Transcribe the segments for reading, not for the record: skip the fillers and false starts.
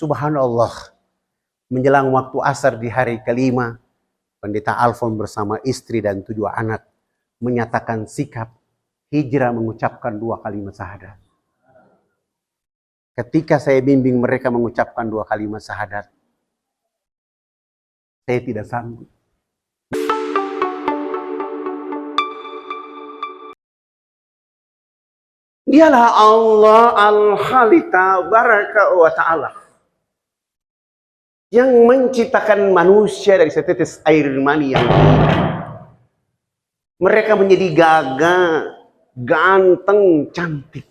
Subhanallah, menjelang waktu asar di hari kelima, Pendeta Alfon bersama istri dan 7 anak menyatakan sikap hijrah mengucapkan 2 kalimat syahadat. Ketika saya bimbing mereka mengucapkan 2 kalimat syahadat, saya tidak sanggup. Dialah Allah Al-Khalita Baraka wa Ta'ala yang menciptakan manusia dari setetes air mani yang indah. Mereka menjadi gagah, ganteng, cantik.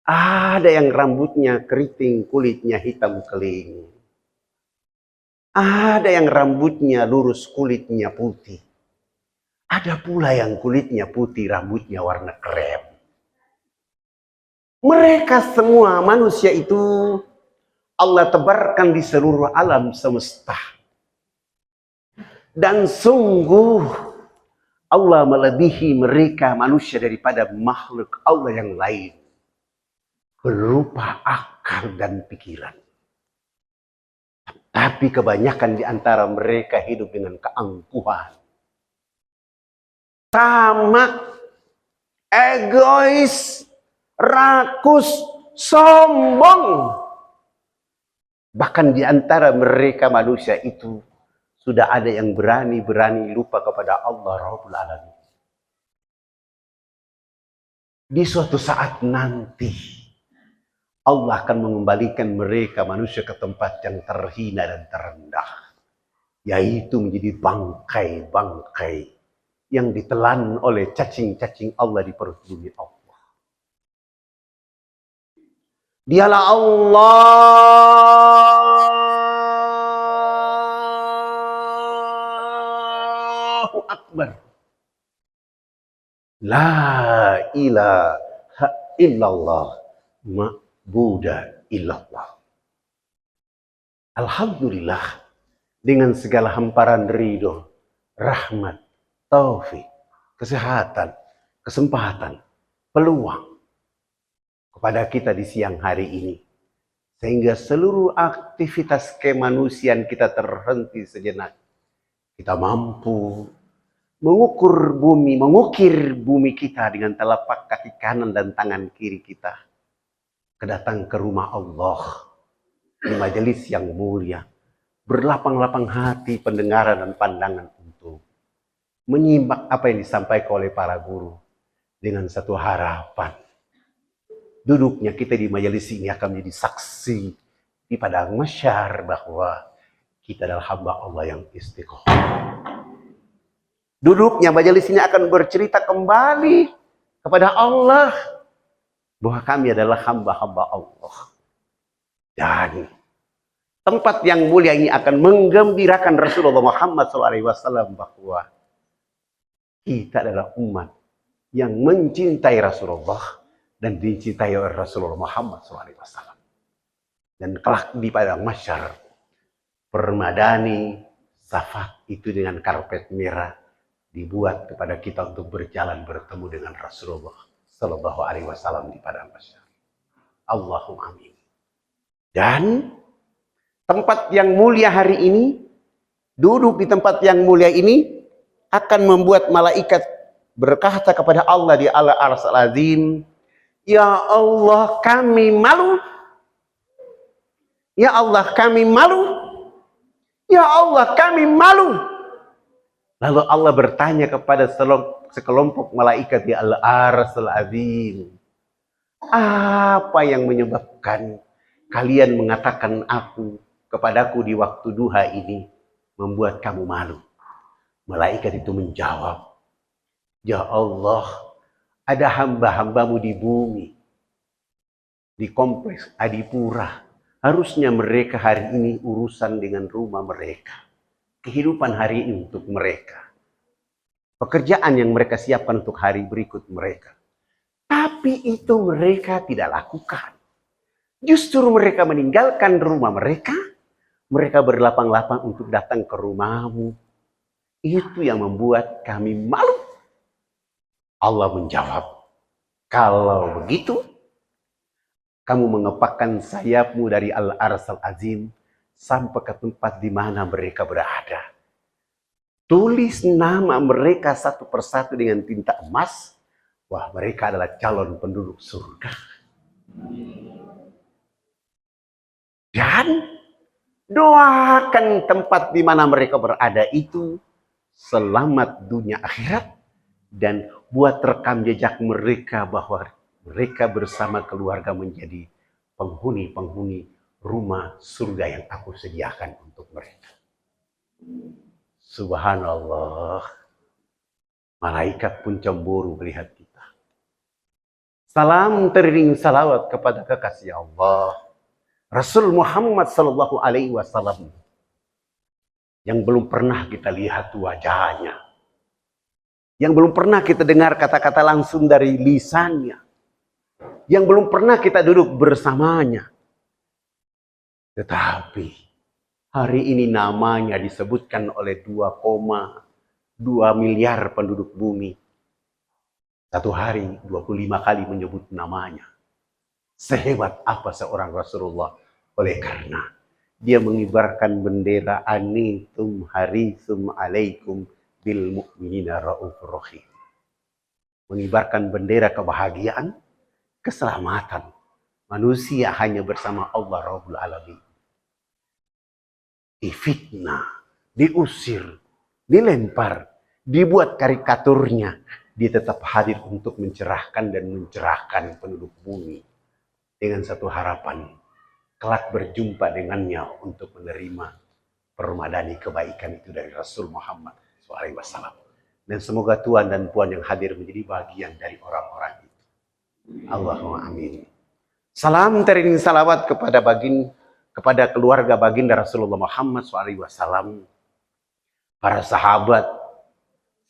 Ada yang rambutnya keriting, kulitnya hitam keling. Ada yang rambutnya lurus, kulitnya putih. Ada pula yang kulitnya putih, rambutnya warna krem. Mereka semua manusia itu Allah tebarkan di seluruh alam semesta. Dan sungguh Allah melebihi mereka manusia daripada makhluk Allah yang lain. Berupa akal dan pikiran. Tapi kebanyakan di antara mereka hidup dengan keangkuhan. Tamak, egois, rakus, sombong. Bahkan di antara mereka manusia itu sudah ada yang berani lupa kepada Allah Rabbul Alamin. Di suatu saat nanti Allah akan mengembalikan mereka manusia ke tempat yang terhina dan terendah, yaitu menjadi bangkai-bangkai yang ditelan oleh cacing-cacing Allah di perut bumi Allah. Dialah Allahu Akbar. La ilaha illallah ma'buda illallah. Alhamdulillah, dengan segala hamparan ridho, rahmat, taufik, kesehatan, kesempatan, peluang kepada kita di siang hari ini, sehingga seluruh aktivitas kemanusiaan kita terhenti sejenak. Kita mampu mengukir bumi kita dengan telapak kaki kanan dan tangan kiri kita, kedatang ke rumah Allah di majelis yang mulia, berlapang-lapang hati pendengaran dan pandangan untuk menyimak apa yang disampaikan oleh para guru dengan satu harapan. Duduknya kita di majelis ini akan menjadi saksi di padang mahsyar bahwa kita adalah hamba Allah yang istiqomah. Duduknya majelis ini akan bercerita kembali kepada Allah bahwa kami adalah hamba-hamba Allah. Dan tempat yang mulia ini akan menggembirakan Rasulullah Muhammad SAW bahwa kita adalah umat yang mencintai Rasulullah dan dicintai oleh Rasulullah Muhammad SAW. Dan kelak di padang mahsyar, permadani syafaat itu dengan karpet merah dibuat kepada kita untuk berjalan bertemu dengan Rasulullah Sallallahu Alaihi Wasallam di padang mahsyar. Allahumma amin. Dan tempat yang mulia hari ini, duduk di tempat yang mulia ini akan membuat malaikat berkata kepada Allah di Al-Arsy Azim, ya Allah kami malu. Ya Allah kami malu. Ya Allah kami malu. Lalu Allah bertanya kepada sekelompok malaikat di Al-Arsy Azim, apa yang menyebabkan kalian mengatakan kepadaku di waktu duha ini membuat kamu malu? Malaikat itu menjawab, ya Allah, ada hamba-hambamu di bumi, di kompleks Adipura. Harusnya mereka hari ini urusan dengan rumah mereka. Kehidupan hari ini untuk mereka. Pekerjaan yang mereka siapkan untuk hari berikut mereka. Tapi itu mereka tidak lakukan. Justru mereka meninggalkan rumah mereka. Mereka berlapang-lapang untuk datang ke rumahmu. Itu yang membuat kami malu. Allah menjawab, kalau begitu, Kamu mengepakkan sayapmu dari Al-Arsal Azim sampai ke tempat di mana mereka berada. Tulis nama mereka satu persatu dengan tinta emas. Wah, mereka adalah calon penduduk surga. Dan doakan tempat di mana mereka berada itu selamat dunia akhirat. Dan buat rekam jejak mereka bahwa mereka bersama keluarga menjadi penghuni-penghuni rumah surga yang aku sediakan untuk mereka. Subhanallah. Malaikat pun cemburu melihat kita. Salam teriring salawat kepada kekasih Allah, Rasul Muhammad sallallahu alaihi wasallam, yang belum pernah kita lihat wajahnya, yang belum pernah kita dengar kata-kata langsung dari lisannya, yang belum pernah kita duduk bersamanya. Tetapi hari ini namanya disebutkan oleh 2,2 miliar penduduk bumi. Satu hari 25 kali menyebut namanya. Sehebat apa seorang Rasulullah? Oleh karena dia mengibarkan bendera anitum harisum alaikum bil mu'minina raufur rahim. Mengibarkan bendera kebahagiaan, keselamatan. Manusia hanya bersama Allah Rabbul Alamin. Difitnah, diusir, dilempar, dibuat karikaturnya, dia tetap hadir untuk mencerahkan dan mencerahkan penduduk bumi dengan satu harapan, kelak berjumpa dengannya untuk menerima permadani kebaikan itu dari Rasul Muhammad SAW. Dan semoga Tuhan dan Puan yang hadir menjadi bagian dari orang-orang itu. Allahumma amin. Salam teriring salawat kepada keluarga baginda Rasulullah Muhammad SAW, para sahabat.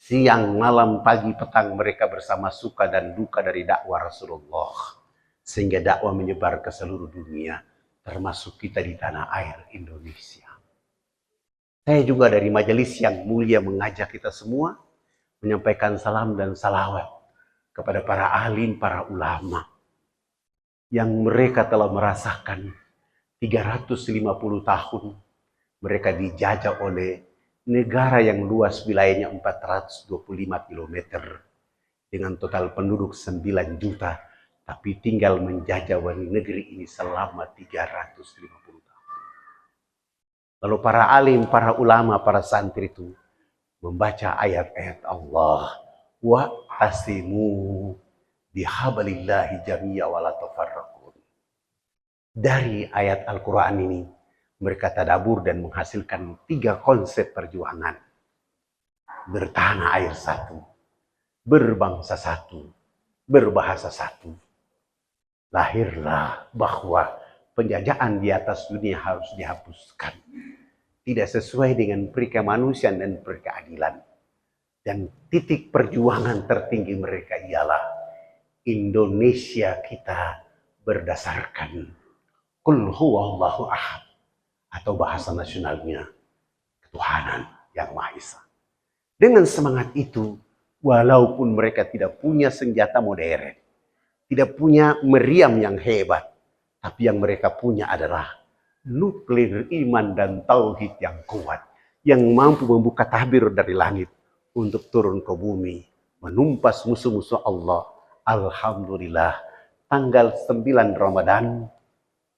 Siang, malam, pagi, petang mereka bersama suka dan duka dari dakwah Rasulullah. Sehingga dakwah menyebar ke seluruh dunia, termasuk kita di tanah air Indonesia. Saya juga dari majelis yang mulia mengajak kita semua menyampaikan salam dan salawat kepada para alim, para ulama, yang mereka telah merasakan 350 tahun mereka dijajah oleh negara yang luas wilayahnya 425 km dengan total penduduk 9 juta, tapi tinggal menjajah negeri ini selama 350 tahun. Lalu para alim, para ulama, para santri itu membaca ayat-ayat Allah, wa'tasimu bihablillahi jami'a wa la tafarraqu. Dari ayat Al-Quran ini mereka tadabur dan menghasilkan 3 konsep perjuangan. Bertanah air satu, berbangsa satu, berbahasa satu. Lahirlah bahwa penjajahan di atas dunia harus dihapuskan. Tidak sesuai dengan perikemanusiaan dan perkeadilan. Dan titik perjuangan tertinggi mereka ialah Indonesia kita berdasarkan Qul huwallahu ahad, atau bahasa nasionalnya ketuhanan yang Maha Esa. Dengan semangat itu, walaupun mereka tidak punya senjata modern, tidak punya meriam yang hebat, tapi yang mereka punya adalah nuklir iman dan tauhid yang kuat, yang mampu membuka tabir dari langit untuk turun ke bumi, menumpas musuh-musuh Allah. Alhamdulillah, tanggal 9 Ramadan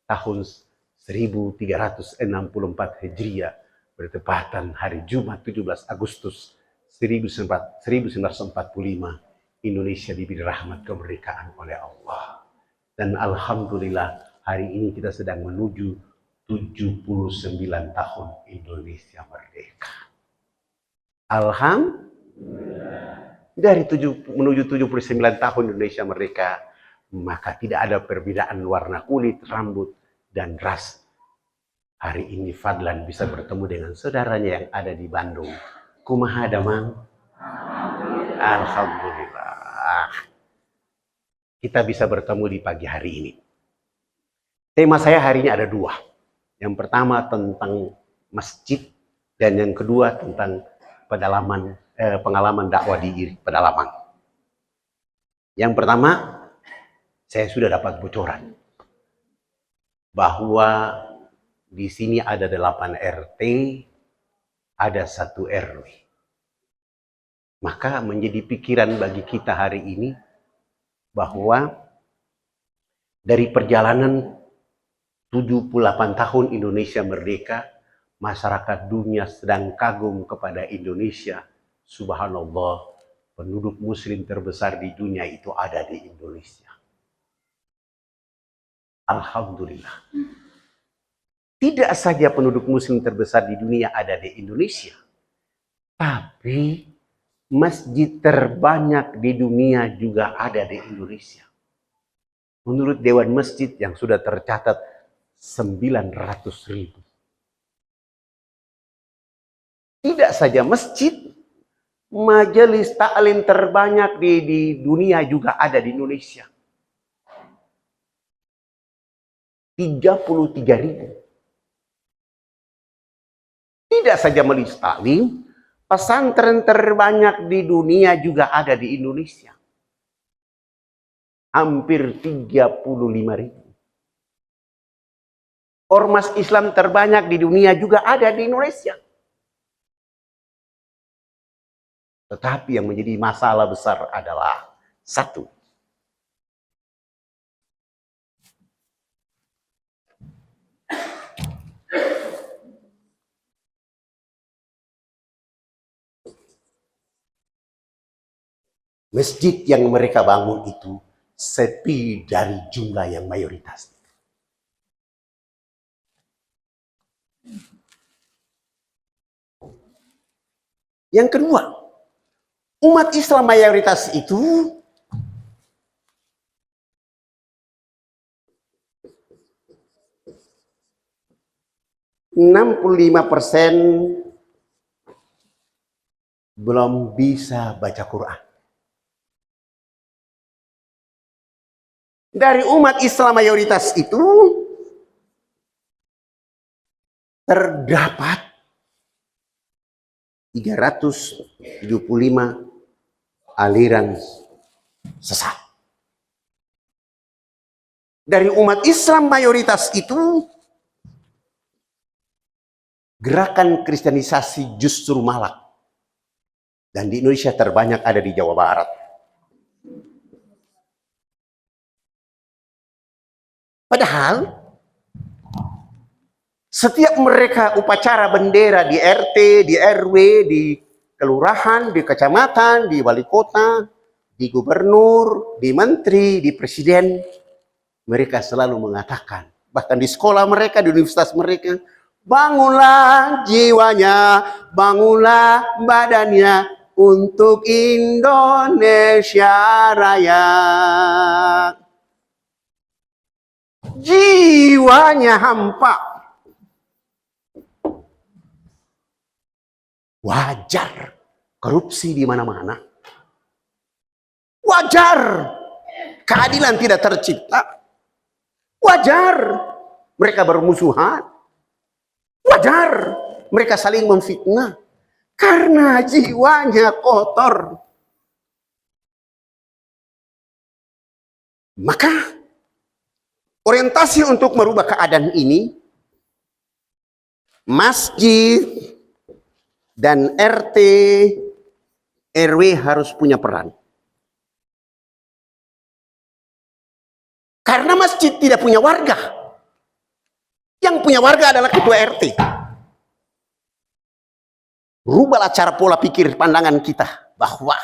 tahun 1364 Hijriah bertepatan hari Jumat 17 Agustus 1945, Indonesia diberi rahmat kemerdekaan oleh Allah. Dan alhamdulillah hari ini kita sedang menuju 79 tahun Indonesia merdeka. Alhamdulillah. Dari menuju 79 tahun Indonesia merdeka, maka tidak ada perbedaan warna kulit, rambut, dan ras. Hari ini Fadlan bisa bertemu dengan saudaranya yang ada di Bandung. Kumaha damang? Alhamdulillah. Kita bisa bertemu di pagi hari ini. Tema saya hari ini ada 2. Yang pertama tentang masjid, dan yang kedua tentang pengalaman dakwah di pedalaman. Yang pertama, saya sudah dapat bocoran bahwa di sini ada 8 RT, ada 1 RW. Maka menjadi pikiran bagi kita hari ini bahwa dari perjalanan 78 tahun Indonesia merdeka, masyarakat dunia sedang kagum kepada Indonesia. Subhanallah, penduduk muslim terbesar di dunia itu ada di Indonesia. Alhamdulillah. Tidak saja penduduk muslim terbesar di dunia ada di Indonesia, tapi masjid terbanyak di dunia juga ada di Indonesia. Menurut Dewan Masjid yang sudah tercatat 900.000. Tidak saja masjid, majelis taklim terbanyak di dunia juga ada di Indonesia. 33.000. Tidak saja majelis taklim, pesantren terbanyak di dunia juga ada di Indonesia. Hampir 35.000. Ormas Islam terbanyak di dunia juga ada di Indonesia. Tetapi yang menjadi masalah besar adalah satu. Masjid yang mereka bangun itu sepi dari jumlah yang mayoritas. Yang kedua, umat Islam mayoritas itu ,65% belum bisa baca Quran. Dari umat Islam mayoritas itu terdapat 375 aliran sesat. Dari umat Islam mayoritas itu gerakan kristenisasi justru malak. Dan di Indonesia terbanyak ada di Jawa Barat. Padahal setiap mereka upacara bendera di RT, di RW, di kelurahan, di kecamatan, di wali kota, di gubernur, di menteri, di presiden, mereka selalu mengatakan, bahkan di sekolah mereka, di universitas mereka, bangunlah jiwanya, bangunlah badannya untuk Indonesia Raya. Jiwanya hampa. Wajar korupsi di mana-mana. Wajar keadilan tidak tercipta. Wajar mereka bermusuhan. Wajar mereka saling memfitnah. Karena jiwanya kotor. Maka orientasi untuk merubah keadaan ini, masjid dan RT, RW harus punya peran. Karena masjid tidak punya warga. Yang punya warga adalah ketua RT. Rubahlah cara pola pikir pandangan kita bahwa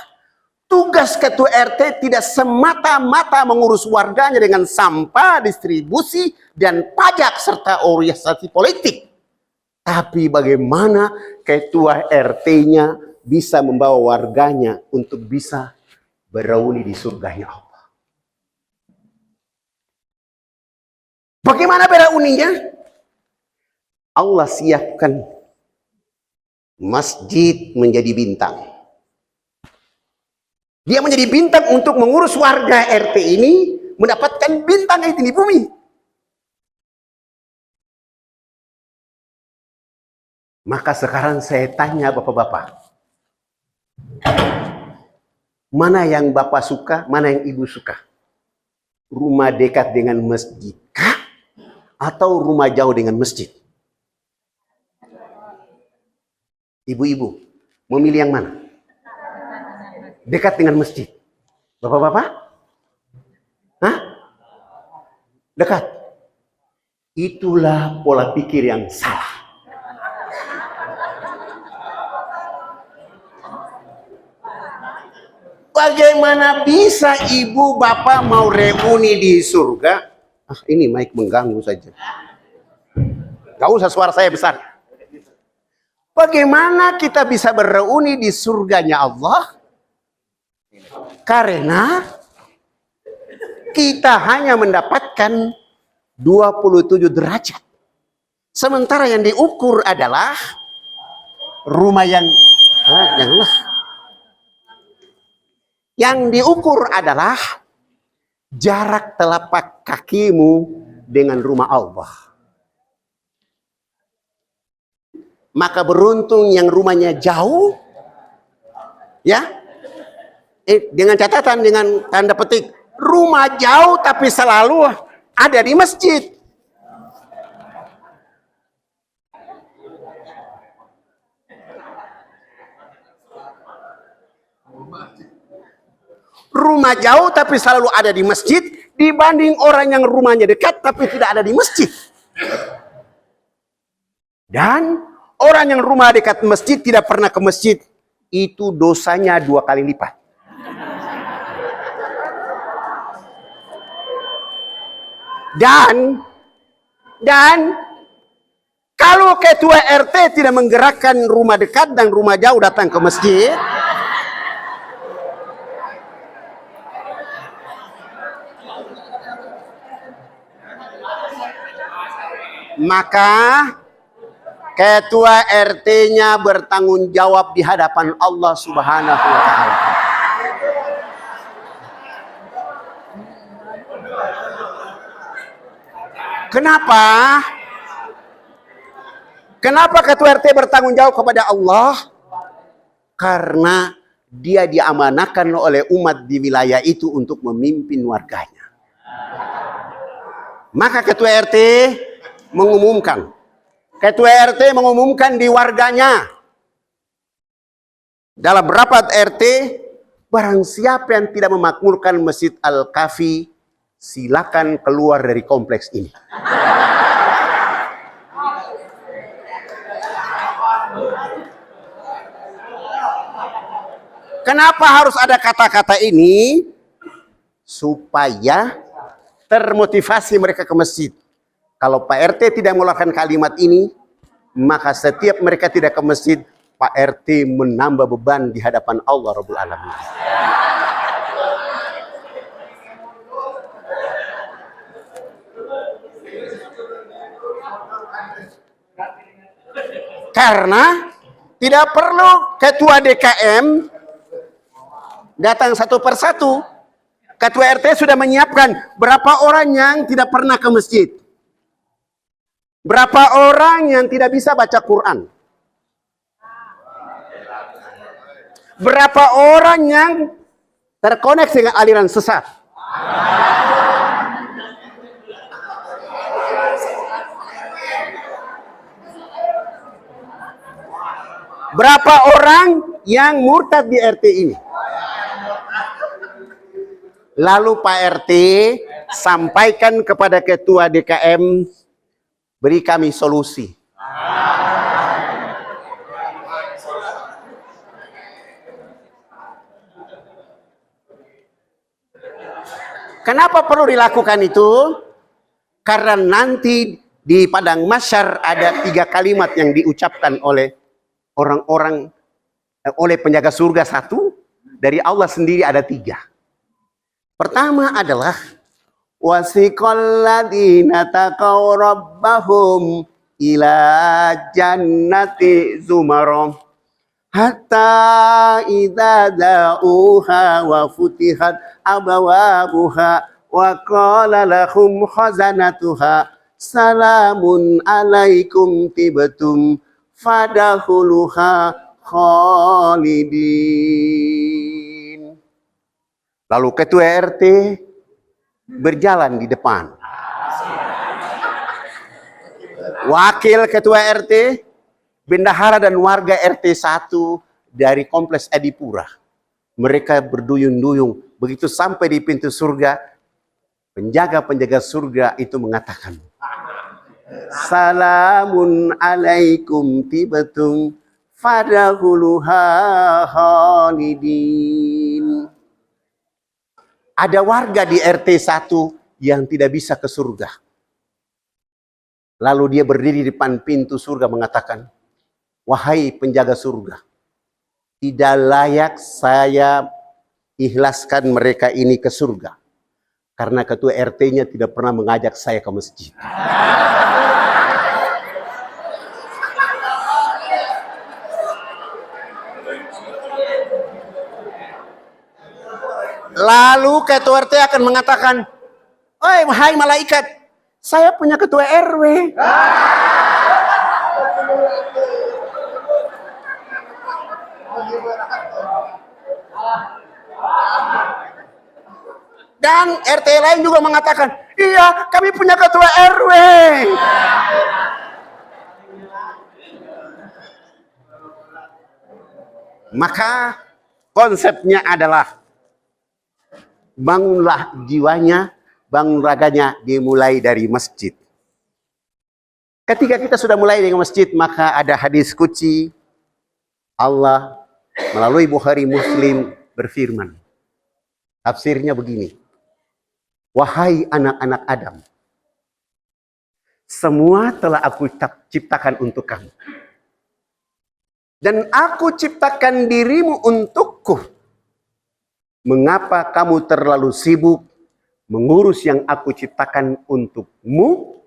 tugas ketua RT tidak semata-mata mengurus warganya dengan sampah, distribusi, dan pajak serta organisasi politik. Tapi bagaimana ketua RT-nya bisa membawa warganya untuk bisa bereuni di surganya Allah. Bagaimana bereuninya? Allah siapkan masjid menjadi bintang. Dia menjadi bintang untuk mengurus warga RT ini mendapatkan bintang itu di bumi. Maka sekarang saya tanya bapak-bapak, mana yang bapak suka, mana yang ibu suka? Rumah dekat dengan masjid kah? atau rumah jauh dengan masjid? Ibu-ibu, memilih yang mana? Dekat dengan masjid. Bapak-bapak? Hah? Dekat. Itulah pola pikir yang salah. Bagaimana bisa ibu bapak mau reuni di surga? Ini mic mengganggu saja. Gak usah suara saya besar. Bagaimana kita bisa bereuni di surganya Allah? Karena kita hanya mendapatkan 27 derajat. Sementara yang diukur adalah rumah yang janganlah. Yang diukur adalah jarak telapak kakimu dengan rumah Allah. Maka beruntung yang rumahnya jauh, ya, dengan catatan, dengan tanda petik, rumah jauh tapi selalu ada di masjid. Rumah jauh tapi selalu ada di masjid, dibanding orang yang rumahnya dekat tapi tidak ada di masjid. Dan orang yang rumah dekat masjid tidak pernah ke masjid, itu dosanya 2 kali lipat. Dan kalau ketua RT tidak menggerakkan rumah dekat dan rumah jauh datang ke masjid, maka ketua RT-nya bertanggung jawab di hadapan Allah Subhanahu wa Ta'ala. Kenapa? Kenapa ketua RT bertanggung jawab kepada Allah? Karena dia diamanahkan oleh umat di wilayah itu untuk memimpin warganya. Maka ketua RT mengumumkan, di warganya dalam rapat RT, barang siapa yang tidak memakmurkan Masjid Al-Kafi, silakan keluar dari kompleks ini. Kenapa harus ada kata-kata ini? Supaya termotivasi mereka ke masjid. Kalau Pak RT tidak mengeluarkan kalimat ini, maka setiap mereka tidak ke masjid, Pak RT menambah beban di hadapan Allah Rabbul Alamin. Karena tidak perlu ketua DKM datang satu persatu. Ketua RT sudah menyiapkan berapa orang yang tidak pernah ke masjid. Berapa orang yang tidak bisa baca Quran? Berapa orang yang terkoneksi dengan aliran sesat? Berapa orang yang murtad di RT ini? Lalu Pak RT sampaikan kepada ketua DKM, beri kami solusi. Kenapa perlu dilakukan itu? Karena nanti di padang mahsyar ada 3 kalimat yang diucapkan oleh orang-orang, oleh penjaga surga 1, dari Allah sendiri ada 3. Pertama adalah wasiqal ladzina taqaw rabbahum ila jannati zumarom hatta idza da'uha wa futihat abawabuha wa qala lahum khazanatuha salamun alaikum tibtum fadkhuluha khalidin. Lalu ketua RT berjalan di depan. wakil ketua RT, bendahara dan warga RT 1 dari kompleks Adipura. Mereka berduyun-duyung. Begitu sampai di pintu surga, penjaga-penjaga surga itu mengatakan, Salamun alaikum tibatum fadkhuluha khalidin. Ada warga di RT 1 yang tidak bisa ke surga. Lalu dia berdiri di depan pintu surga mengatakan, wahai penjaga surga, tidak layak saya ikhlaskan mereka ini ke surga. Karena ketua RT-nya tidak pernah mengajak saya ke masjid. Lalu ketua RT akan mengatakan, oi, wahai malaikat, saya punya ketua RW. Dan RT lain juga mengatakan, iya, kami punya ketua RW. Maka konsepnya adalah bangunlah jiwanya, bangun raganya dimulai dari masjid. Ketika kita sudah mulai dengan masjid, maka ada hadis qudsi Allah melalui Bukhari Muslim berfirman. Tafsirnya begini. Wahai anak-anak Adam, semua telah aku ciptakan untuk kamu. Dan aku ciptakan dirimu untukku. Mengapa kamu terlalu sibuk mengurus yang aku ciptakan untukmu,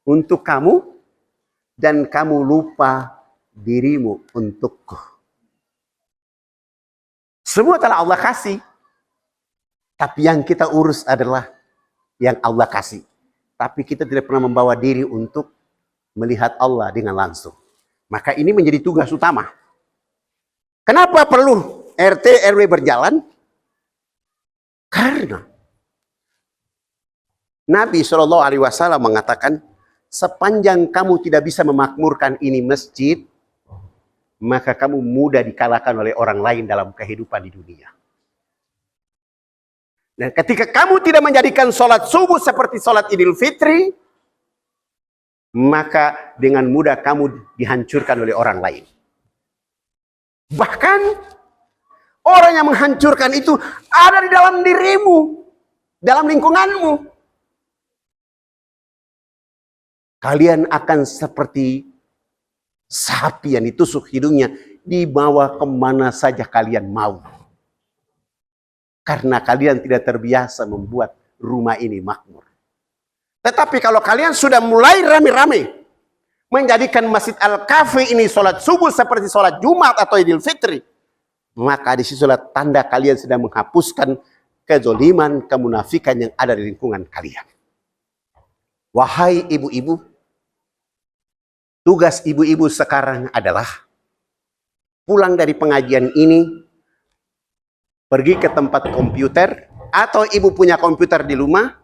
untuk kamu, dan kamu lupa dirimu untukku. Semua telah Allah kasih. Tapi yang kita urus adalah yang Allah kasih. Tapi kita tidak pernah membawa diri untuk melihat Allah dengan langsung. Maka ini menjadi tugas utama. Kenapa perlu RT RW berjalan? Karena Nabi SAW mengatakan, sepanjang kamu tidak bisa memakmurkan ini masjid, maka kamu mudah dikalahkan oleh orang lain dalam kehidupan di dunia. Dan ketika kamu tidak menjadikan sholat subuh seperti sholat Idul Fitri, maka dengan mudah kamu dihancurkan oleh orang lain. Bahkan orang yang menghancurkan itu ada di dalam dirimu, dalam lingkunganmu. Kalian akan seperti sapi yang ditusuk hidungnya, dibawa kemana saja kalian mau. Karena kalian tidak terbiasa membuat rumah ini makmur. Tetapi kalau kalian sudah mulai rame-rame menjadikan Masjid Al-Kahfi ini sholat subuh seperti sholat Jumat atau Idul Fitri, maka di situ tanda kalian sedang menghapuskan kezoliman, kemunafikan yang ada di lingkungan kalian. Wahai ibu-ibu, tugas ibu-ibu sekarang adalah pulang dari pengajian ini, pergi ke tempat komputer, atau ibu punya komputer di rumah,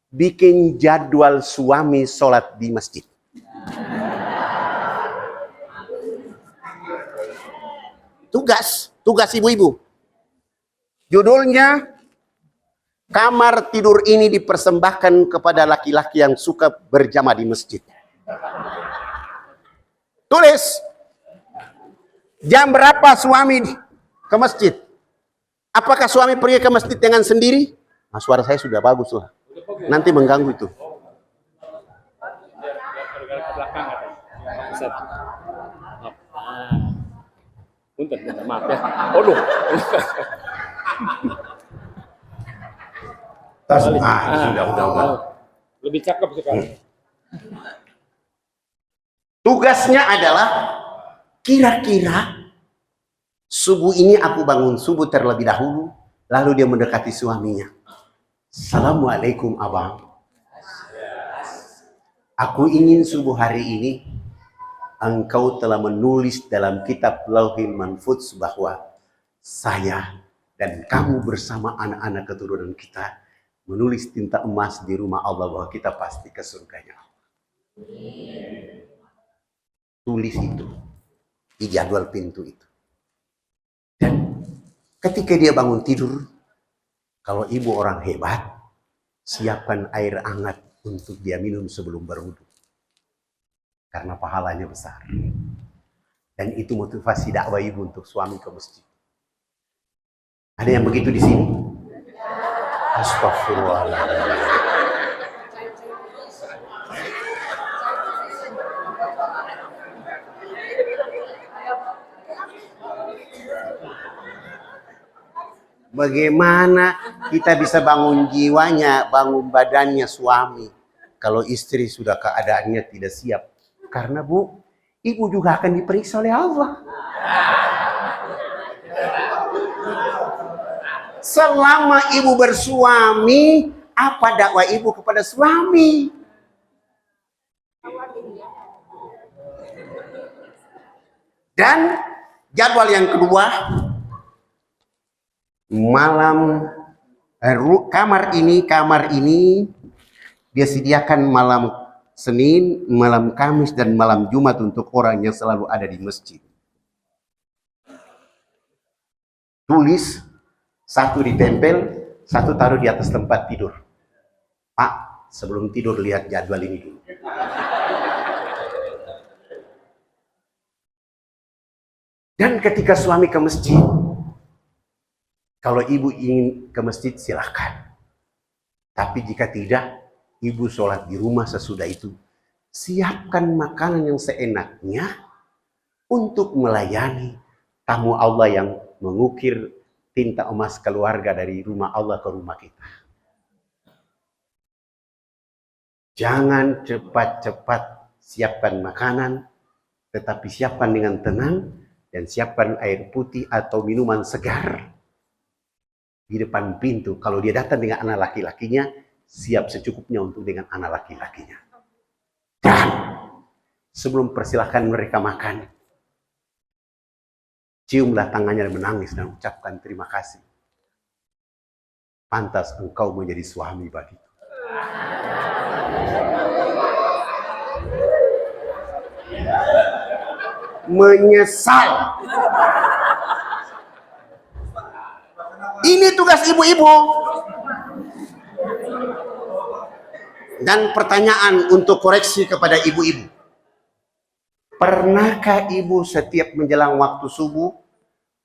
bikin jadwal suami sholat di masjid. Tugas ibu-ibu. Judulnya, kamar tidur ini dipersembahkan kepada laki-laki yang suka berjamaah di masjid. Tulis, jam berapa suami ke masjid? Apakah suami pergi ke masjid dengan sendiri? Nah, suara saya sudah bagus lah. Nanti mengganggu itu. Punten, maaf ya. Aduh. Sudah. Lebih cakep sekarang. Tugasnya adalah kira-kira subuh ini aku bangun subuh terlebih dahulu, lalu dia mendekati suaminya. Assalamualaikum abang. Aku ingin subuh hari ini engkau telah menulis dalam kitab Lauhil Mahfuz bahwa saya dan kamu bersama anak-anak keturunan kita menulis tinta emas di rumah Allah bahwa kita pasti ke surganya. tulis itu di jadwal pintu itu. Dan ketika dia bangun tidur, kalau ibu orang hebat, siapkan air hangat untuk dia minum sebelum berwudu. Karena pahalanya besar. Dan itu motivasi dakwah ibu untuk suami ke masjid. Ada yang begitu di sini? Astagfirullahaladzim. Bagaimana kita bisa bangun jiwanya, bangun badannya suami, kalau istri sudah keadaannya tidak siap? Karena Bu, ibu juga akan diperiksa oleh Allah. Selama ibu bersuami, apa dakwah ibu kepada suami? Dan jadwal yang kedua, malam kamar ini dia sediakan malam Senin, malam Kamis, dan malam Jumat untuk orang yang selalu ada di masjid. Tulis, satu ditempel, satu taruh di atas tempat tidur. Pak, sebelum tidur lihat jadwal ini dulu. Dan ketika suami ke masjid, kalau ibu ingin ke masjid silahkan. Tapi jika tidak, ibu sholat di rumah sesudah itu. Siapkan makanan yang seenaknya untuk melayani tamu Allah yang mengukir tinta emas keluarga dari rumah Allah ke rumah kita. Jangan cepat-cepat siapkan makanan, tetapi siapkan dengan tenang dan siapkan air putih atau minuman segar di depan pintu. Kalau dia datang dengan anak laki-lakinya, siap secukupnya untuk dengan anak laki-lakinya. Dan sebelum persilahkan mereka makan, ciumlah tangannya dan menangis dan ucapkan terima kasih. Pantas engkau menjadi suami bagiku. Menyesal. Ini tugas ibu-ibu. Dan pertanyaan untuk koreksi kepada ibu-ibu. Pernahkah ibu setiap menjelang waktu subuh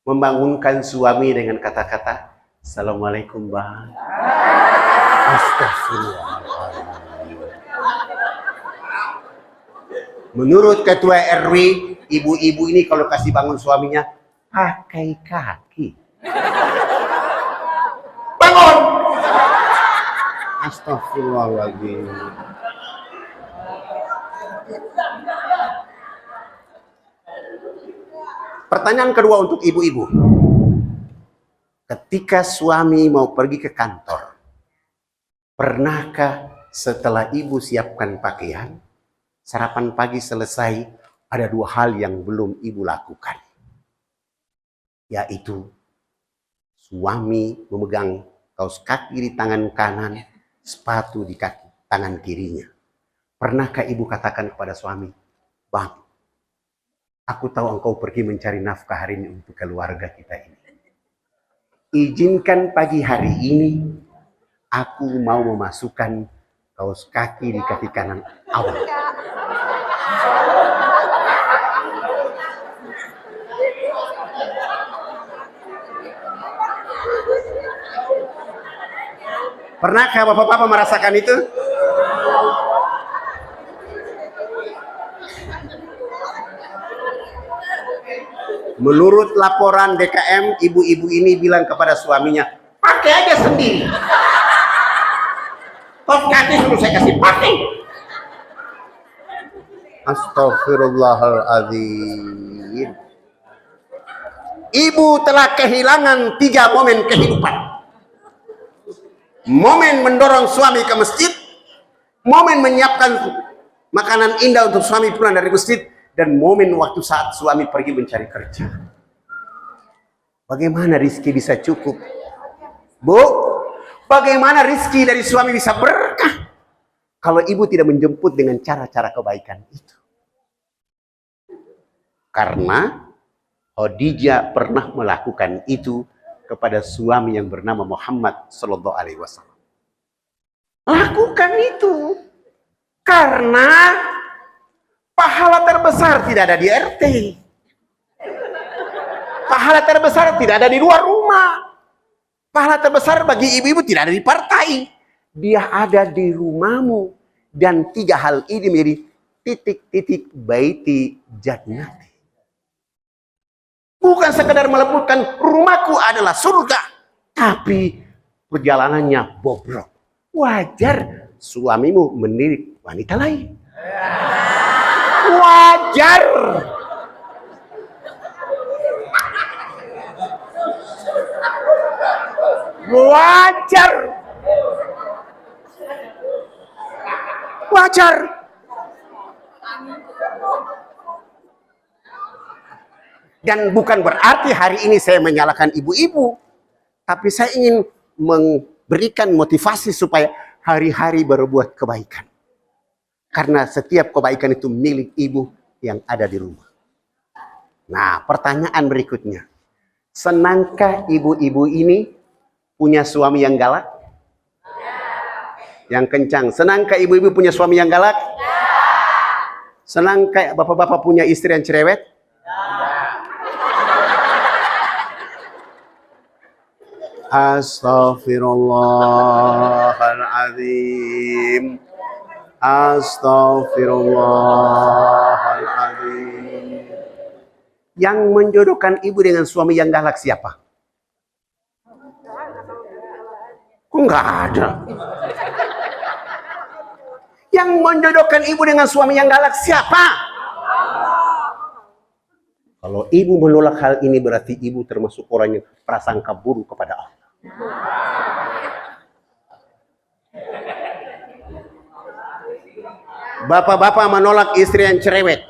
membangunkan suami dengan kata-kata, Assalamualaikum bang. Astagfirullahaladzim. Menurut ketua RW, ibu-ibu ini kalau kasih bangun suaminya, pakai kaki. Bangun! Astagfirullahaladzim. Pertanyaan kedua untuk ibu-ibu. Ketika suami mau pergi ke kantor, pernahkah setelah ibu siapkan pakaian, sarapan pagi selesai, ada dua hal yang belum ibu lakukan? Yaitu, suami memegang kaos kaki di tangan kanan, sepatu di kaki tangan kirinya. Pernahkah ibu katakan kepada suami, Bang, aku tahu engkau pergi mencari nafkah hari ini untuk keluarga kita ini. Izinkan pagi hari ini, aku mau memasukkan kaos kaki di kaki kanan awal. Pernahkah bapak-bapak merasakan itu? Menurut laporan DKM, ibu-ibu ini bilang kepada suaminya, pakai aja sendiri. Kaos kaki suruh saya kasih pakai. Astagfirullahaladzim. Ibu telah kehilangan 3 momen kehidupan. Momen mendorong suami ke masjid, momen menyiapkan makanan indah untuk suami pulang dari masjid, dan momen waktu saat suami pergi mencari kerja. Bagaimana rizki bisa cukup? Bu, bagaimana rizki dari suami bisa berkah kalau ibu tidak menjemput dengan cara-cara kebaikan itu? Karena Khadijah pernah melakukan itu kepada suami yang bernama Muhammad Sallallahu Alaihi Wasallam. Lakukan itu karena pahala terbesar tidak ada di RT. Pahala terbesar tidak ada di luar rumah. Pahala terbesar bagi ibu-ibu tidak ada di partai. Dia ada di rumahmu. Dan 3 hal ini menjadi titik-titik baiti jannati. Bukan sekedar melebutkan rumahku adalah surga. Tapi perjalanannya bobrok. Wajar suamimu menilik wanita lain. Wajar. Wajar. Wajar. Dan bukan berarti hari ini saya menyalahkan ibu-ibu, tapi saya ingin memberikan motivasi supaya hari-hari berbuat kebaikan. Karena setiap kebaikan itu milik ibu yang ada di rumah. Nah, pertanyaan berikutnya. Senangkah ibu-ibu ini punya suami yang galak? Yang kencang. Senangkah ibu-ibu punya suami yang galak? Senangkah bapak-bapak punya istri yang cerewet? Astaghfirullahaladzim. Astaghfirullahaladzim. Yang menjodohkan ibu dengan suami yang galak siapa? Kok nggak ada? Yang menjodohkan ibu dengan suami yang galak siapa? Kalau ibu menolak hal ini berarti ibu termasuk orang yang prasangka buruk kepada Allah. Bapak-bapak menolak istri yang cerewet.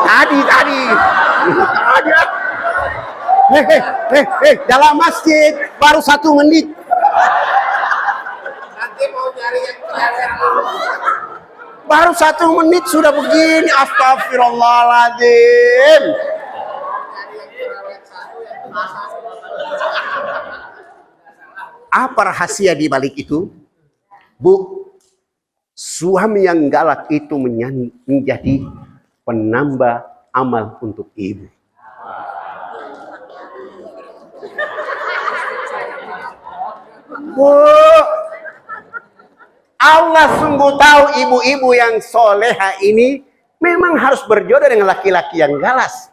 Tadi. Dalam masjid baru 1 menit. Nanti mau nyari yang cerewet. Baru 1 menit sudah begini. Astagfirullahaladzim. Apa rahasia di balik itu? Bu, suami yang galak itu menjadi penambah amal untuk ibu. Bu, Allah sungguh tahu ibu-ibu yang soleha ini memang harus berjodoh dengan laki-laki yang galas.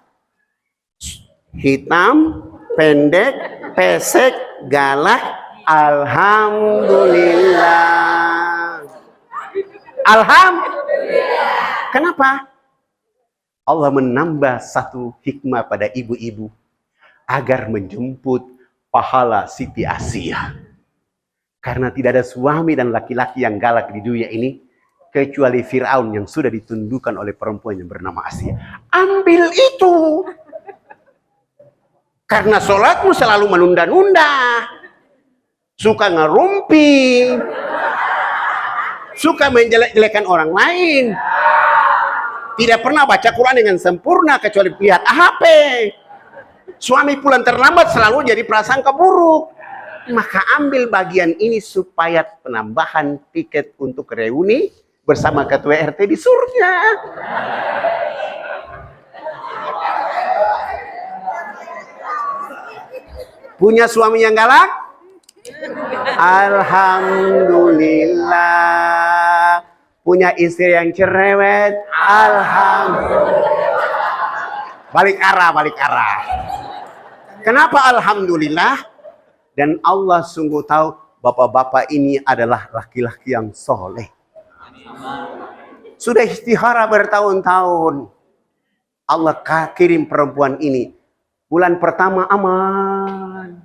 Hitam, pendek, pesek, galak. Alhamdulillah. Alhamdulillah. Kenapa? Allah menambah 1 hikmah pada ibu-ibu agar menjemput pahala Siti Asia. Karena tidak ada suami dan laki-laki yang galak di dunia ini kecuali Fir'aun yang sudah ditundukkan oleh perempuan yang bernama Asia. Ambil itu. Karena sholatmu selalu menunda-nunda. Suka ngerumpi, suka menjelek-jelekan orang lain, tidak pernah baca Quran dengan sempurna kecuali lihat HP. Suami pulang terlambat selalu jadi prasangka buruk. Maka ambil bagian ini supaya penambahan tiket untuk reuni bersama ketua RT di surga. Punya suami yang galak? Alhamdulillah. Punya istri yang cerewet? Alhamdulillah. Balik arah. Kenapa alhamdulillah? Dan Allah sungguh tahu bapak-bapak ini adalah laki-laki yang soleh. Sudah istihara bertahun-tahun. Allah kirim perempuan ini. Bulan pertama aman.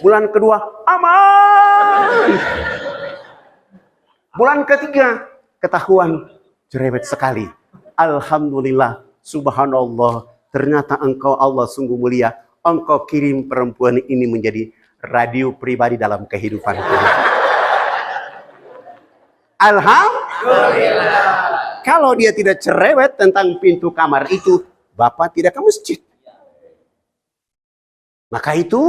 Bulan kedua aman. Bulan ketiga ketahuan cerewet sekali. Alhamdulillah, subhanallah, ternyata engkau Allah sungguh mulia. Engkau kirim perempuan ini menjadi radio pribadi dalam kehidupanku. Alhamdulillah. Kalau dia tidak cerewet tentang pintu kamar itu, Bapak tidak ke masjid. Maka itu,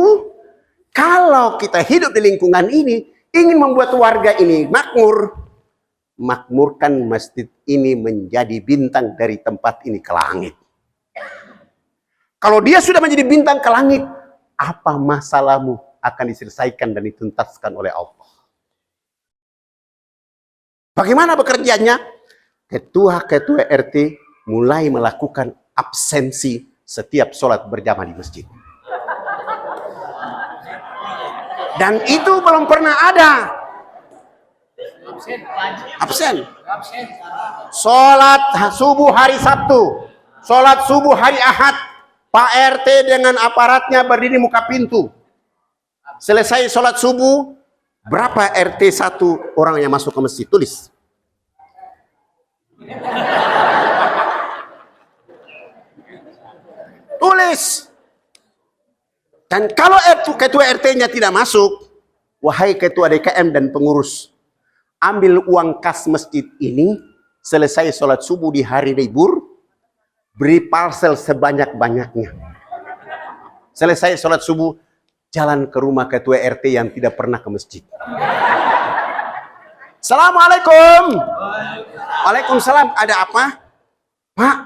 kalau kita hidup di lingkungan ini, ingin membuat warga ini makmur, makmurkan masjid ini menjadi bintang dari tempat ini ke langit. Kalau dia sudah menjadi bintang ke langit, apa masalahmu akan diselesaikan dan dituntaskan oleh Allah. Bagaimana bekerjanya? Ketua-ketua RT mulai melakukan absensi setiap sholat berjamaah di masjid. Dan itu belum pernah ada. Absen. Sholat subuh hari Sabtu, sholat subuh hari Ahad, Pak RT dengan aparatnya berdiri muka pintu. Selesai sholat subuh, berapa RT 1 orang yang masuk ke masjid? Tulis. Tulis. Dan kalau ketua RT-nya tidak masuk, wahai ketua DKM dan pengurus, ambil uang kas masjid ini, selesai sholat subuh di hari libur, beri parcel sebanyak-banyaknya. Selesai sholat subuh, jalan ke rumah ketua RT yang tidak pernah ke masjid. Assalamualaikum. Waalaikumsalam. Ada apa? Pak,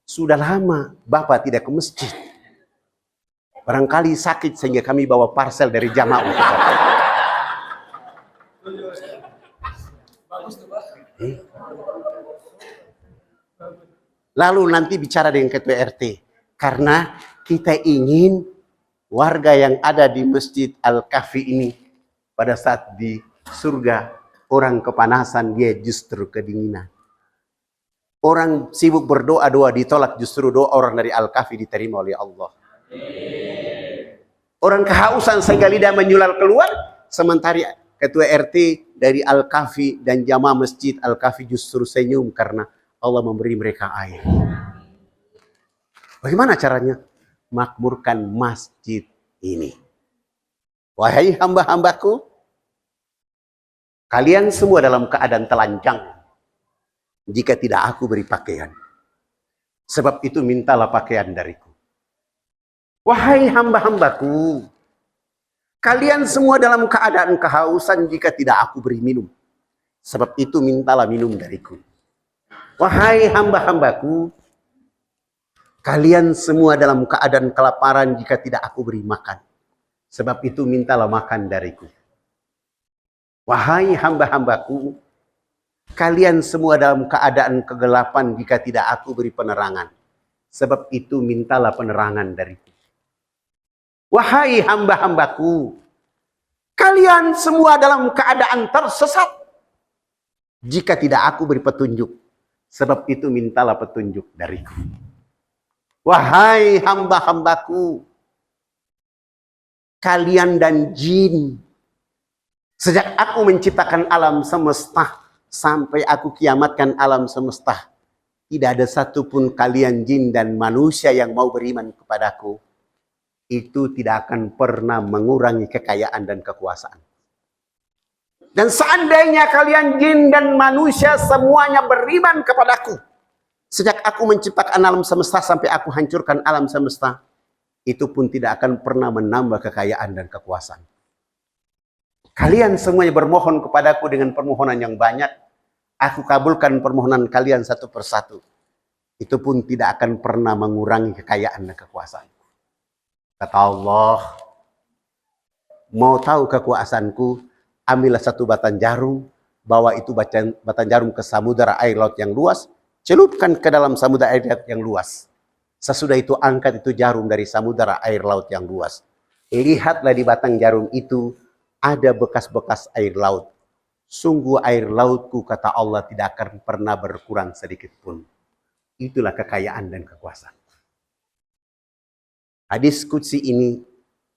sudah lama Bapak tidak ke masjid. Barangkali sakit sehingga kami bawa parcel dari jamaah untuk Bapak. Lalu nanti bicara dengan ketua RT. Karena kita ingin warga yang ada di Masjid Al-Kahfi ini, pada saat di surga, orang kepanasan, dia justru kedinginan. Orang sibuk berdoa-doa ditolak, justru doa orang dari Al-Kahfi diterima oleh Allah. Orang kehausan sehingga lidah menyular keluar, sementara ketua RT dari Al-Kahfi dan jamaah Masjid Al-Kahfi justru senyum karena Allah memberi mereka air. Bagaimana caranya? Makmurkan masjid ini. Wahai hamba-hambaku, kalian semua dalam keadaan telanjang jika tidak aku beri pakaian. Sebab itu mintalah pakaian dariku. Wahai hamba-hambaku, kalian semua dalam keadaan kehausan jika tidak aku beri minum. Sebab itu mintalah minum dariku. Wahai hamba-hambaku, kalian semua dalam keadaan kelaparan jika tidak aku beri makan. Sebab itu mintalah makan dariku. Wahai hamba-hambaku, kalian semua dalam keadaan kegelapan jika tidak aku beri penerangan. Sebab itu mintalah penerangan dariku. Wahai hamba-hambaku, kalian semua dalam keadaan tersesat jika tidak aku beri petunjuk. Sebab itu mintalah petunjuk dariku. Wahai hamba-hambaku, kalian dan jin, sejak aku menciptakan alam semesta sampai aku kiamatkan alam semesta, tidak ada satupun kalian jin dan manusia yang mau beriman kepadaku, itu tidak akan pernah mengurangi kekayaan dan kekuasaan. Dan seandainya kalian jin dan manusia semuanya beriman kepadaku, sejak aku menciptakan alam semesta sampai aku hancurkan alam semesta, itu pun tidak akan pernah menambah kekayaan dan kekuasaan. Kalian semuanya bermohon kepadaku dengan permohonan yang banyak, aku kabulkan permohonan kalian satu persatu. Itu pun tidak akan pernah mengurangi kekayaan dan kekuasaan. Kata Allah, mau tahu kekuasaanku, ambillah satu batang jarum, bawa itu batang jarum ke samudera air laut yang luas, celupkan ke dalam samudera air laut yang luas. Sesudah itu angkat itu jarum dari samudera air laut yang luas. Lihatlah di batang jarum itu ada bekas-bekas air laut. Sungguh air lautku, kata Allah, tidak akan pernah berkurang sedikit pun. Itulah kekayaan dan kekuasaan. Hadis qudsi ini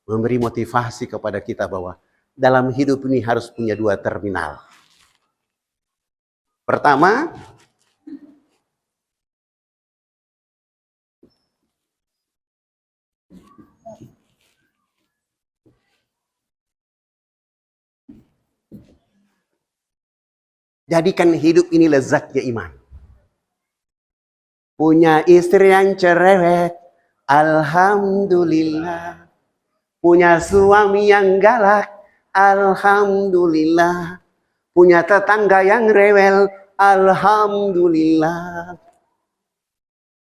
memberi motivasi kepada kita bahwa dalam hidup ini harus punya dua terminal. Pertama, jadikan hidup ini lezatnya iman. Punya istri yang cerewet, alhamdulillah. Punya suami yang galak, alhamdulillah. Punya tetangga yang rewel, alhamdulillah.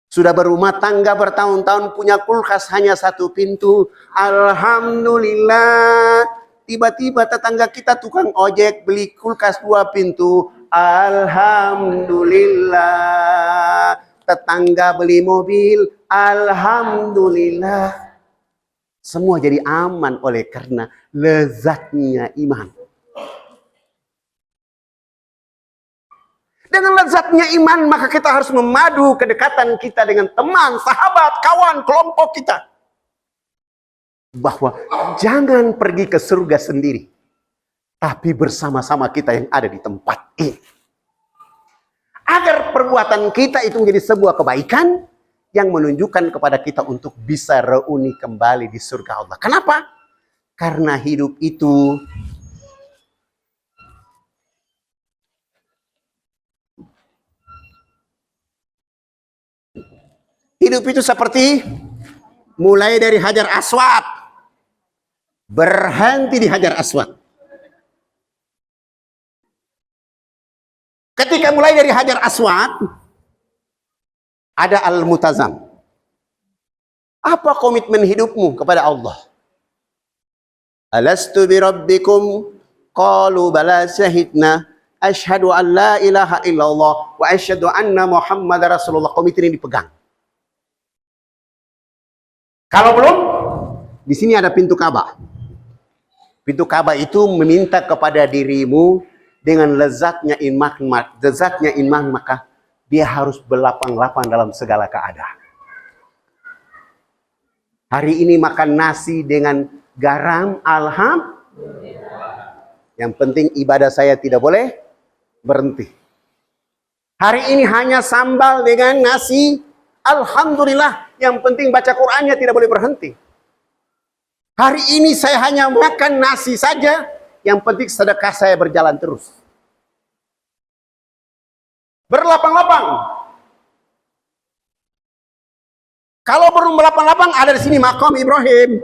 Sudah berumah tangga bertahun-tahun, punya kulkas hanya satu pintu, alhamdulillah. Tiba-tiba tetangga kita tukang ojek beli kulkas 2 pintu, alhamdulillah. Tetangga beli mobil, alhamdulillah. Semua jadi aman oleh karena lezatnya iman. Dengan lezatnya iman, maka kita harus memadu kedekatan kita dengan teman, sahabat, kawan, kelompok kita. Bahwa jangan pergi ke surga sendiri, tapi bersama-sama kita yang ada di tempat ini. Agar perbuatan kita itu menjadi sebuah kebaikan yang menunjukkan kepada kita untuk bisa reuni kembali di surga Allah. Kenapa? Karena hidup itu seperti mulai dari Hajar Aswad, berhenti di Hajar Aswad. Ketika mulai dari Hajar Aswad, ada Al-Multazam. Apa komitmen hidupmu kepada Allah? Alastu bi rabbikum? Qalu bala syahidna. Asyhadu an la ilaha illallah wa asyhadu anna Muhammad Rasulullah. Komitmen ini dipegang. Kalau belum, di sini ada pintu Ka'bah. Pintu Ka'bah itu meminta kepada dirimu dengan lezatnya iman, maka dia harus berlapang-lapang dalam segala keadaan. Hari ini makan nasi dengan garam, alhamdulillah. Yang penting ibadah saya tidak boleh berhenti. Hari ini hanya sambal dengan nasi, alhamdulillah. Yang penting baca Qur'annya tidak boleh berhenti. Hari ini saya hanya makan nasi saja, yang penting sedekah saya berjalan terus. Berlapang-lapang. Kalau belum berlapang-lapang, ada di sini makam Ibrahim.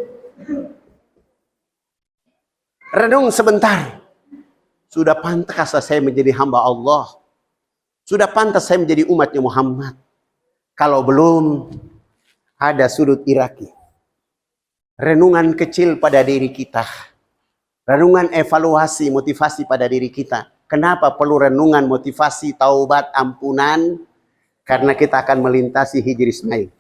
Renung sebentar. Sudah pantas saya menjadi hamba Allah. Sudah pantas saya menjadi umatnya Muhammad. Kalau belum, ada sudut Iraki. Renungan kecil pada diri kita. Renungan evaluasi, motivasi pada diri kita. Kenapa perlu renungan, motivasi, taubat, ampunan? Karena kita akan melintasi Hijri Ismail.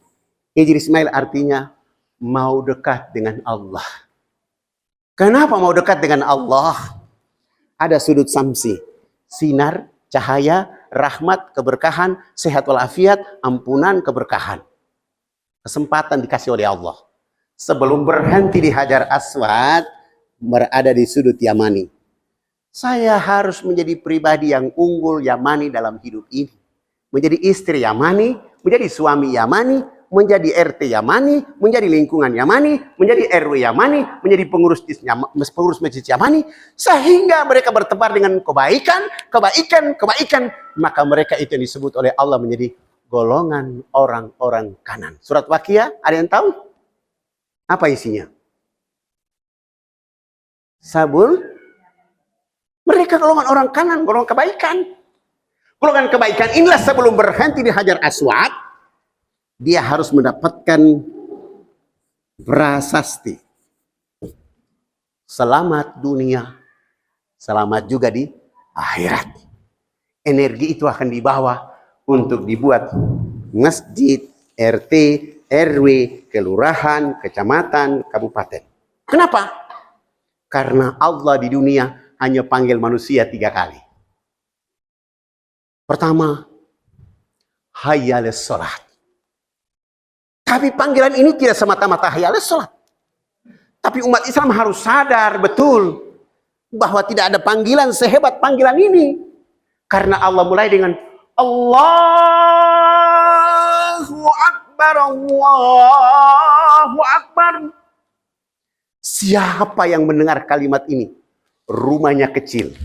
Hijri Ismail artinya mau dekat dengan Allah. Kenapa mau dekat dengan Allah? Ada sudut samsi. Sinar, cahaya, rahmat, keberkahan, sehat walafiat, ampunan, keberkahan. Kesempatan dikasih oleh Allah. Sebelum berhenti di Hajar Aswad, berada di sudut Yamani. Saya harus menjadi pribadi yang unggul Yamani dalam hidup ini. Menjadi istri Yamani, menjadi suami Yamani, menjadi RT Yamani, menjadi lingkungan Yamani, menjadi RW Yamani, menjadi pengurus masjid Yamani, sehingga mereka bertebar dengan kebaikan. Maka mereka itu yang disebut oleh Allah menjadi golongan orang-orang kanan. Surat Waqiah, ada yang tahu? Apa isinya? Sabul. Mereka golongan orang kanan, golongan kebaikan. Golongan kebaikan inilah sebelum berhenti di Hajar Aswad, dia harus mendapatkan prasasti. Selamat dunia, selamat juga di akhirat. Energi itu akan dibawa untuk dibuat masjid, RT, RW, kelurahan, kecamatan, kabupaten. Kenapa? Karena Allah di dunia hanya panggil manusia 3 kali. Pertama, hayya 'alas shalah. Tapi panggilan ini tidak semata-mata hayya 'alas shalah. Tapi umat Islam harus sadar betul bahwa tidak ada panggilan sehebat panggilan ini. Karena Allah mulai dengan Allahu Akbar, Allahu Akbar. Siapa yang mendengar kalimat ini? Rumahnya kecil,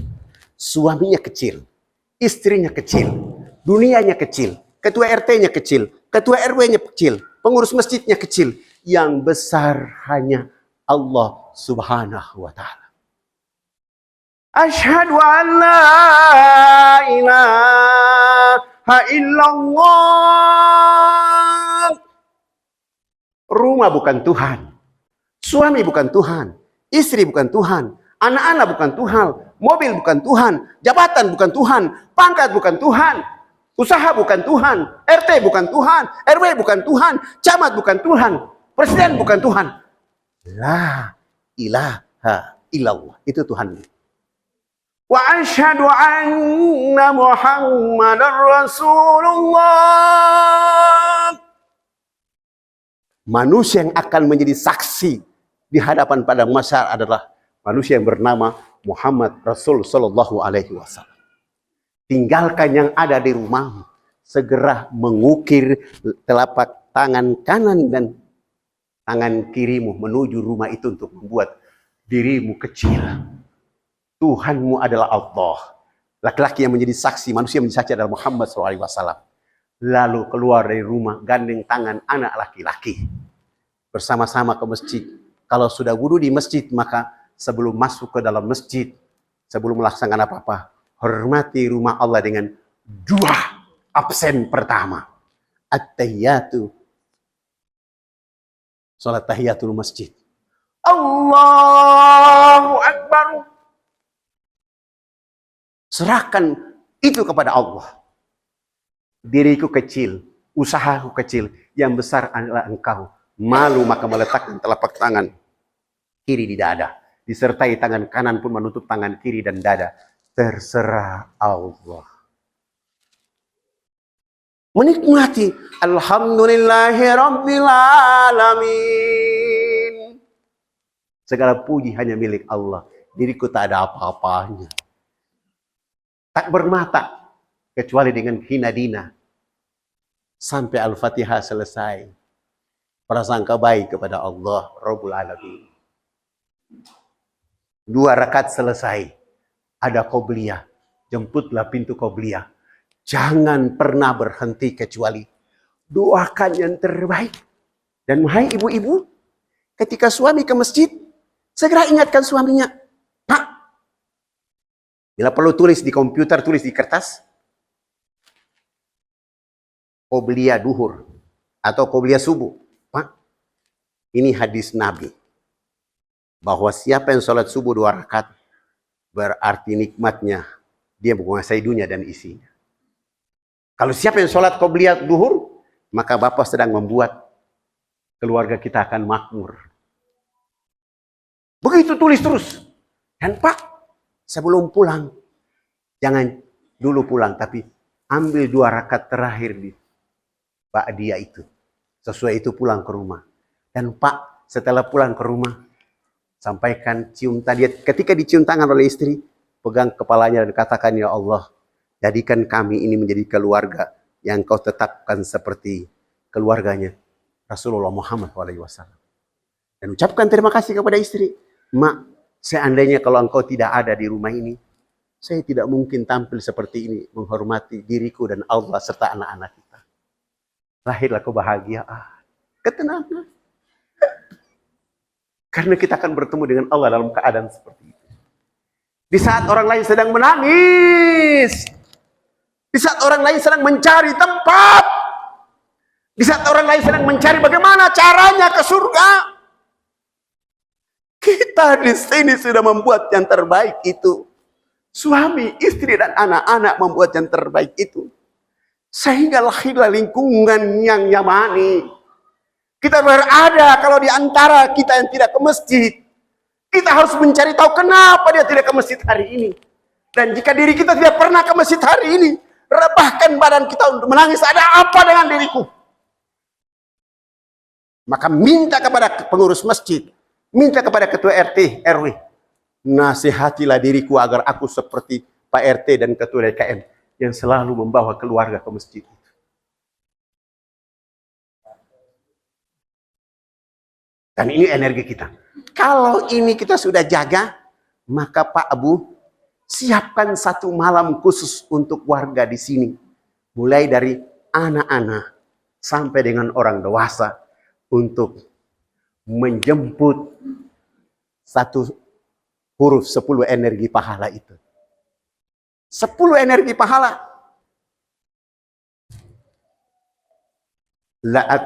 suaminya kecil, istrinya kecil, dunianya kecil, ketua RT-nya kecil, ketua RW-nya kecil, pengurus masjidnya kecil. Yang besar hanya Allah Subhanahu wa Ta'ala. Asyhadu an la ilaha illallah. Rumah bukan Tuhan, suami bukan Tuhan, istri bukan Tuhan, anak-anak bukan Tuhan, mobil bukan Tuhan, jabatan bukan Tuhan, pangkat bukan Tuhan, usaha bukan Tuhan, RT bukan Tuhan, RW bukan Tuhan, camat bukan Tuhan, presiden bukan Tuhan. La ilaha illallah, itu Tuhan. Wa asyhadu anna Muhammadar Rasulullah. Manusia yang akan menjadi saksi di hadapan pada masyarakat adalah manusia yang bernama Muhammad Rasul Sallallahu Alaihi Wasallam. Tinggalkan yang ada di rumahmu, segera mengukir telapak tangan kanan dan tangan kirimu menuju rumah itu untuk membuat dirimu kecil. Tuhanmu adalah Allah. Laki-laki yang menjadi saksi, manusia yang menjadi saksi adalah Muhammad SAW. Lalu keluar dari rumah, gandeng tangan anak laki-laki. Bersama-sama ke masjid. Kalau sudah wudu di masjid, maka sebelum masuk ke dalam masjid, sebelum melaksanakan apa-apa, hormati rumah Allah dengan dua absen pertama. At-tahiyyatu. Salat tahiyatul masjid. Allahu Akbar. Serahkan itu kepada Allah. Diriku kecil, usahaku kecil, yang besar adalah engkau. Malu maka meletakkan telapak tangan kiri di dada, disertai tangan kanan pun menutup tangan kiri dan dada. Terserah Allah. Menikmati alhamdulillahi rabbil alamin. Segala puji hanya milik Allah. Diriku tak ada apa-apanya. Tak bermata kecuali dengan hina dina. Sampai Al-Fatihah selesai. Prasangka baik kepada Allah Rabbul Alamin. 2 rakaat selesai. Ada qobliyah. Jemputlah pintu qobliyah. Jangan pernah berhenti kecuali doakan yang terbaik. Dan wahai ibu-ibu, ketika suami ke masjid, segera ingatkan suaminya. Pak, bila perlu tulis di komputer, tulis di kertas. Qobliyah duhur atau qobliyah subuh. Pak, ini hadis Nabi. Bahwa siapa yang sholat subuh 2 rakaat, berarti nikmatnya dia menguasai dunia dan isinya. Kalau siapa yang sholat qobliyah duhur, maka Bapak sedang membuat keluarga kita akan makmur. Begitu tulis terus. Dan Pak, sebelum pulang, jangan dulu pulang, tapi ambil 2 rakaat terakhir di ba'diyah itu. Sesuai itu pulang ke rumah. Dan Pak, setelah pulang ke rumah, sampaikan cium tadi. Ketika dicium tangan oleh istri, pegang kepalanya dan katakan, ya Allah, jadikan kami ini menjadi keluarga yang kau tetapkan seperti keluarganya Rasulullah Muhammad SAW. Dan ucapkan terima kasih kepada istri. Mak, seandainya kalau engkau tidak ada di rumah ini, saya tidak mungkin tampil seperti ini, menghormati diriku dan Allah serta anak-anak kita. Lahirlah kebahagiaan, ketenangan. Karena kita akan bertemu dengan Allah dalam keadaan seperti itu. Di saat orang lain sedang menangis, di saat orang lain sedang mencari tempat, di saat orang lain sedang mencari bagaimana caranya ke surga, kita di sini sudah membuat yang terbaik itu. Suami, istri, dan anak-anak membuat yang terbaik itu. Sehingga lahirlah lingkungan yang yamani. Kita berada kalau di antara kita yang tidak ke masjid. Kita harus mencari tahu kenapa dia tidak ke masjid hari ini. Dan jika diri kita tidak pernah ke masjid hari ini, rebahkan badan kita untuk menangis, ada apa dengan diriku? Maka minta kepada pengurus masjid, minta kepada ketua RT, RW, nasihatilah diriku agar aku seperti Pak RT dan ketua DKM yang selalu membawa keluarga ke masjid. Dan ini energi kita. Kalau ini kita sudah jaga, maka Pak Abu, siapkan 1 malam khusus untuk warga di sini. Mulai dari anak-anak sampai dengan orang dewasa untuk menjemput satu huruf 10 energi pahala itu. 10 energi pahala. La'at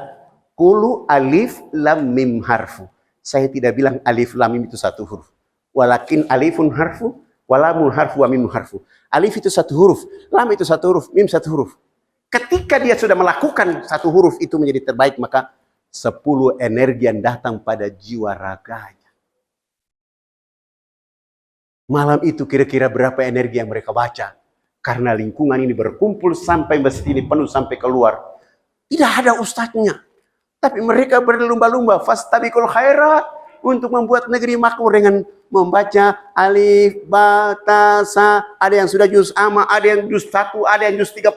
kulu alif lam mim harfu. Saya tidak bilang alif lam mim itu satu huruf. Walakin alifun harfu, walamun harfu, wa mim harfu. Alif itu satu huruf, lam itu satu huruf, mim satu huruf. Ketika dia sudah melakukan satu huruf itu menjadi terbaik, maka 10 energi yang datang pada jiwa raganya. Malam itu kira-kira berapa energi yang mereka baca? Karena lingkungan ini berkumpul sampai masjid ini penuh sampai keluar. Tidak ada ustadznya. Tapi mereka berlumba-lumba. Fastabiqul khairat. Untuk membuat negeri makmur dengan membaca alif, ba, ta, sa. Ada yang sudah juz amma, ada yang juz 1, ada yang juz 30.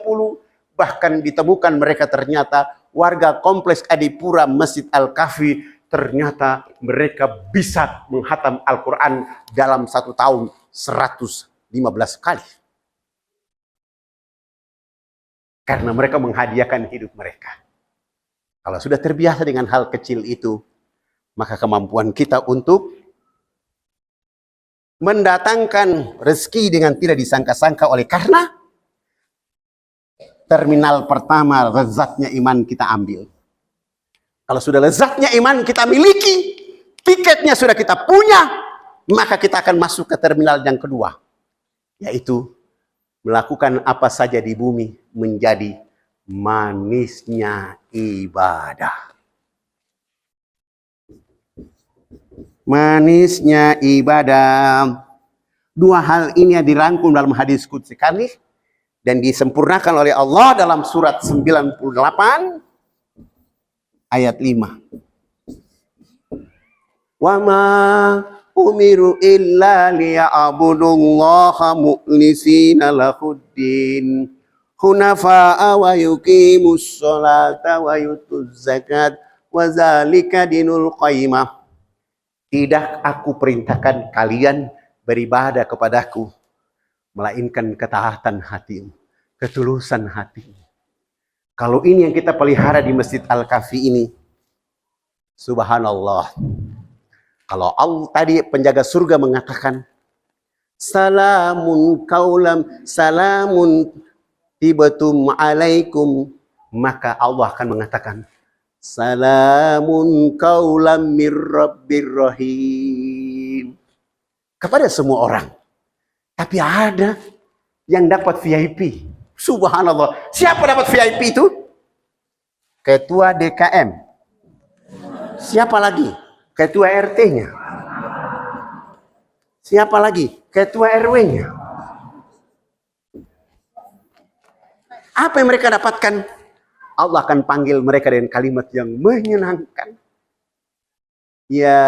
Bahkan ditemukan mereka ternyata warga kompleks Adipura Masjid Al-Kahfi. Ternyata mereka bisa menghatam Al-Quran dalam 1 tahun 115 kali. Karena mereka menghadiahkan hidup mereka. Kalau sudah terbiasa dengan hal kecil itu, maka kemampuan kita untuk mendatangkan rezeki dengan tidak disangka-sangka oleh karena terminal pertama lezatnya iman kita ambil. Kalau sudah lezatnya iman kita miliki, tiketnya sudah kita punya, maka kita akan masuk ke terminal yang kedua. Yaitu melakukan apa saja di bumi menjadi manisnya ibadah. Manisnya ibadah. 2 hal ini yang dirangkum dalam hadis qudsi kami dan disempurnakan oleh Allah dalam surat 98 ayat 5. Wa ma umiru illa liya'budullaha mukhlisina lahuddin hunafa'a wa yuqimus sholata wa yutuz zakat wa zalika dinul qayyimah. Tidak aku perintahkan kalian beribadah kepadaku melainkan ketaatan hatimu, ketulusan hatimu. Kalau ini yang kita pelihara di Masjid Al-Kahfi ini, subhanallah. Kalau Allah tadi penjaga surga mengatakan, salamun kaulam, salamun tibatum alaikum, maka Allah akan mengatakan, salamun kaulam mir rabbir rahim. Kepada semua orang. Tapi ada yang dapat VIP. Subhanallah. Siapa dapat VIP itu? Ketua DKM. Siapa lagi? Ketua RT-nya. Siapa lagi? Ketua RW-nya. Apa yang mereka dapatkan? Allah akan panggil mereka dengan kalimat yang menyenangkan. Ya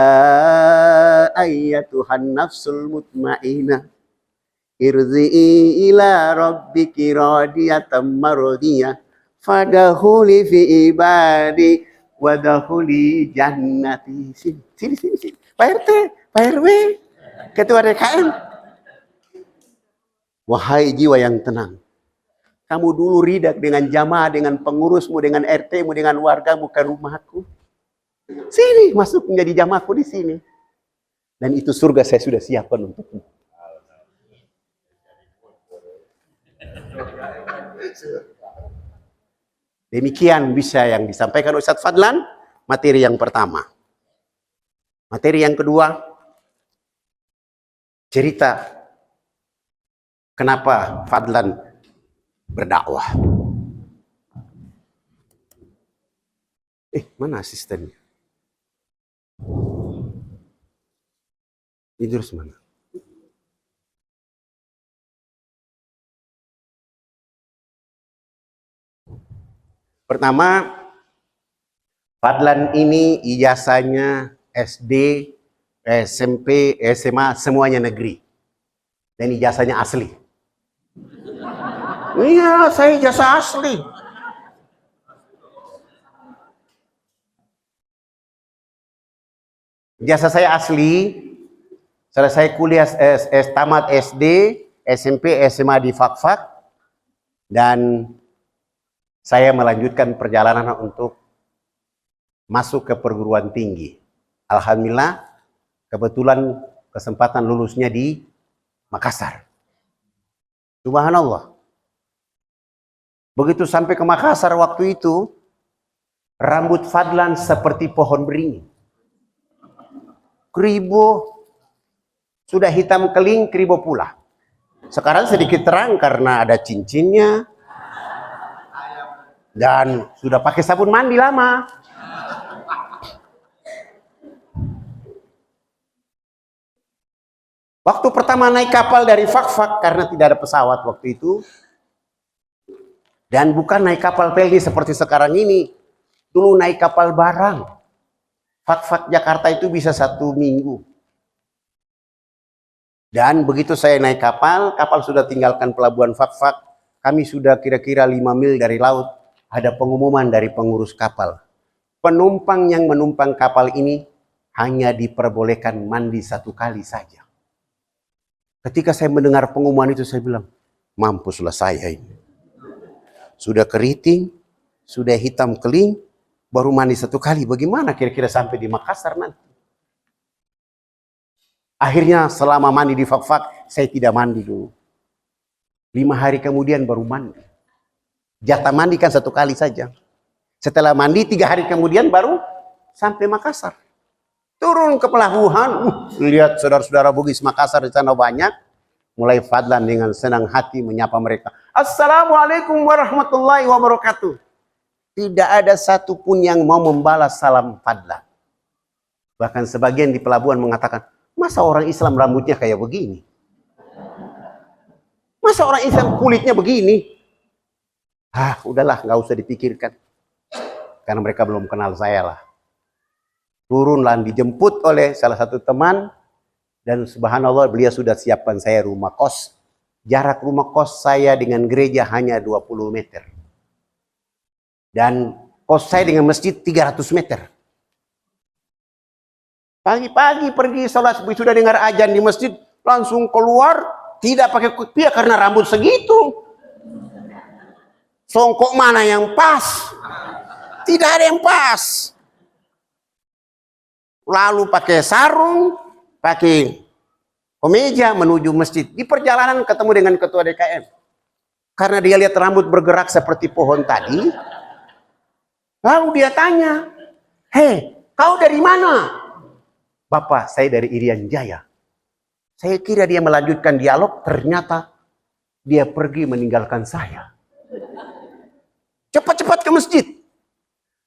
ayyatuhan nafsul mutmainnah. Irzi'i ila rabbiki radiyatan mardiyah fadkhuli fi ibadi wadkhuli jannati. Sini. Pak RT, Pak RW, Ketua DKM. Wahai jiwa yang tenang. Kamu dulu ridak dengan jamaah, dengan pengurusmu, dengan RT-mu, dengan wargamu ke rumahku. Sini, masuk menjadi jamaahku di sini. Dan itu surga saya sudah siapkan untukmu. Demikian bisa yang disampaikan Ustadz Fadlan, materi yang pertama. Materi yang kedua, cerita kenapa Fadlan berdakwah. Mana asistennya? Idrus mana? Pertama, Fadlan ini ijazahnya SD, SMP, SMA, semuanya negeri. Dan ijazahnya asli. Iya, saya ijazah asli. Ijazah saya asli. Selesai kuliah tamat SD, SMP, SMA di Fakfak. Dan saya melanjutkan perjalanan untuk masuk ke perguruan tinggi. Alhamdulillah, kebetulan kesempatan lulusnya di Makassar. Subhanallah. Begitu sampai ke Makassar waktu itu, rambut Fadlan seperti pohon beringin. Kribo, sudah hitam keling, kribo pula. Sekarang sedikit terang karena ada cincinnya. Dan sudah pakai sabun mandi lama. Waktu pertama naik kapal dari Fak-Fak, karena tidak ada pesawat waktu itu. Dan bukan naik kapal pelni seperti sekarang ini. Dulu naik kapal barang. Fak-Fak Jakarta itu bisa 1 minggu. Dan begitu saya naik kapal, kapal sudah tinggalkan pelabuhan Fak-Fak. Kami sudah kira-kira 5 mil dari laut. Ada pengumuman dari pengurus kapal. Penumpang yang menumpang kapal ini hanya diperbolehkan mandi 1 kali saja. Ketika saya mendengar pengumuman itu, saya bilang, mampuslah saya ini. Sudah keriting, sudah hitam keling, baru mandi 1 kali. Bagaimana kira-kira sampai di Makassar nanti? Akhirnya selama mandi di Fak-Fak, saya tidak mandi dulu. 5 hari kemudian baru mandi. Jatah mandi kan 1 kali saja. Setelah mandi 3 hari kemudian baru sampai Makassar. Turun ke pelabuhan, lihat saudara-saudara Bugis Makassar di sana banyak. Mulai Fadlan dengan senang hati menyapa mereka. Assalamualaikum warahmatullahi wabarakatuh. Tidak ada satupun yang mau membalas salam Fadlan. Bahkan sebagian di pelabuhan mengatakan, masa orang Islam rambutnya kayak begini? Masa orang Islam kulitnya begini? Udahlah, nggak usah dipikirkan. Karena mereka belum kenal saya lah. Turunlah, dijemput oleh salah satu teman. Dan subhanallah, beliau sudah siapkan saya rumah kos. Jarak rumah kos saya dengan gereja hanya 20 meter. Dan kos saya dengan masjid 300 meter. Pagi-pagi pergi sholat, sudah dengar ajan di masjid, langsung keluar, tidak pakai kopiah karena rambut segitu. Songkok mana yang pas? Tidak ada yang pas. Lalu pakai sarung, pakai kemeja menuju masjid. Di perjalanan ketemu dengan ketua DKM. Karena dia lihat rambut bergerak seperti pohon tadi. Lalu dia tanya, hei, kau dari mana? Bapak, saya dari Irian Jaya. Saya kira dia melanjutkan dialog, ternyata dia pergi meninggalkan saya. Cepat-cepat ke masjid.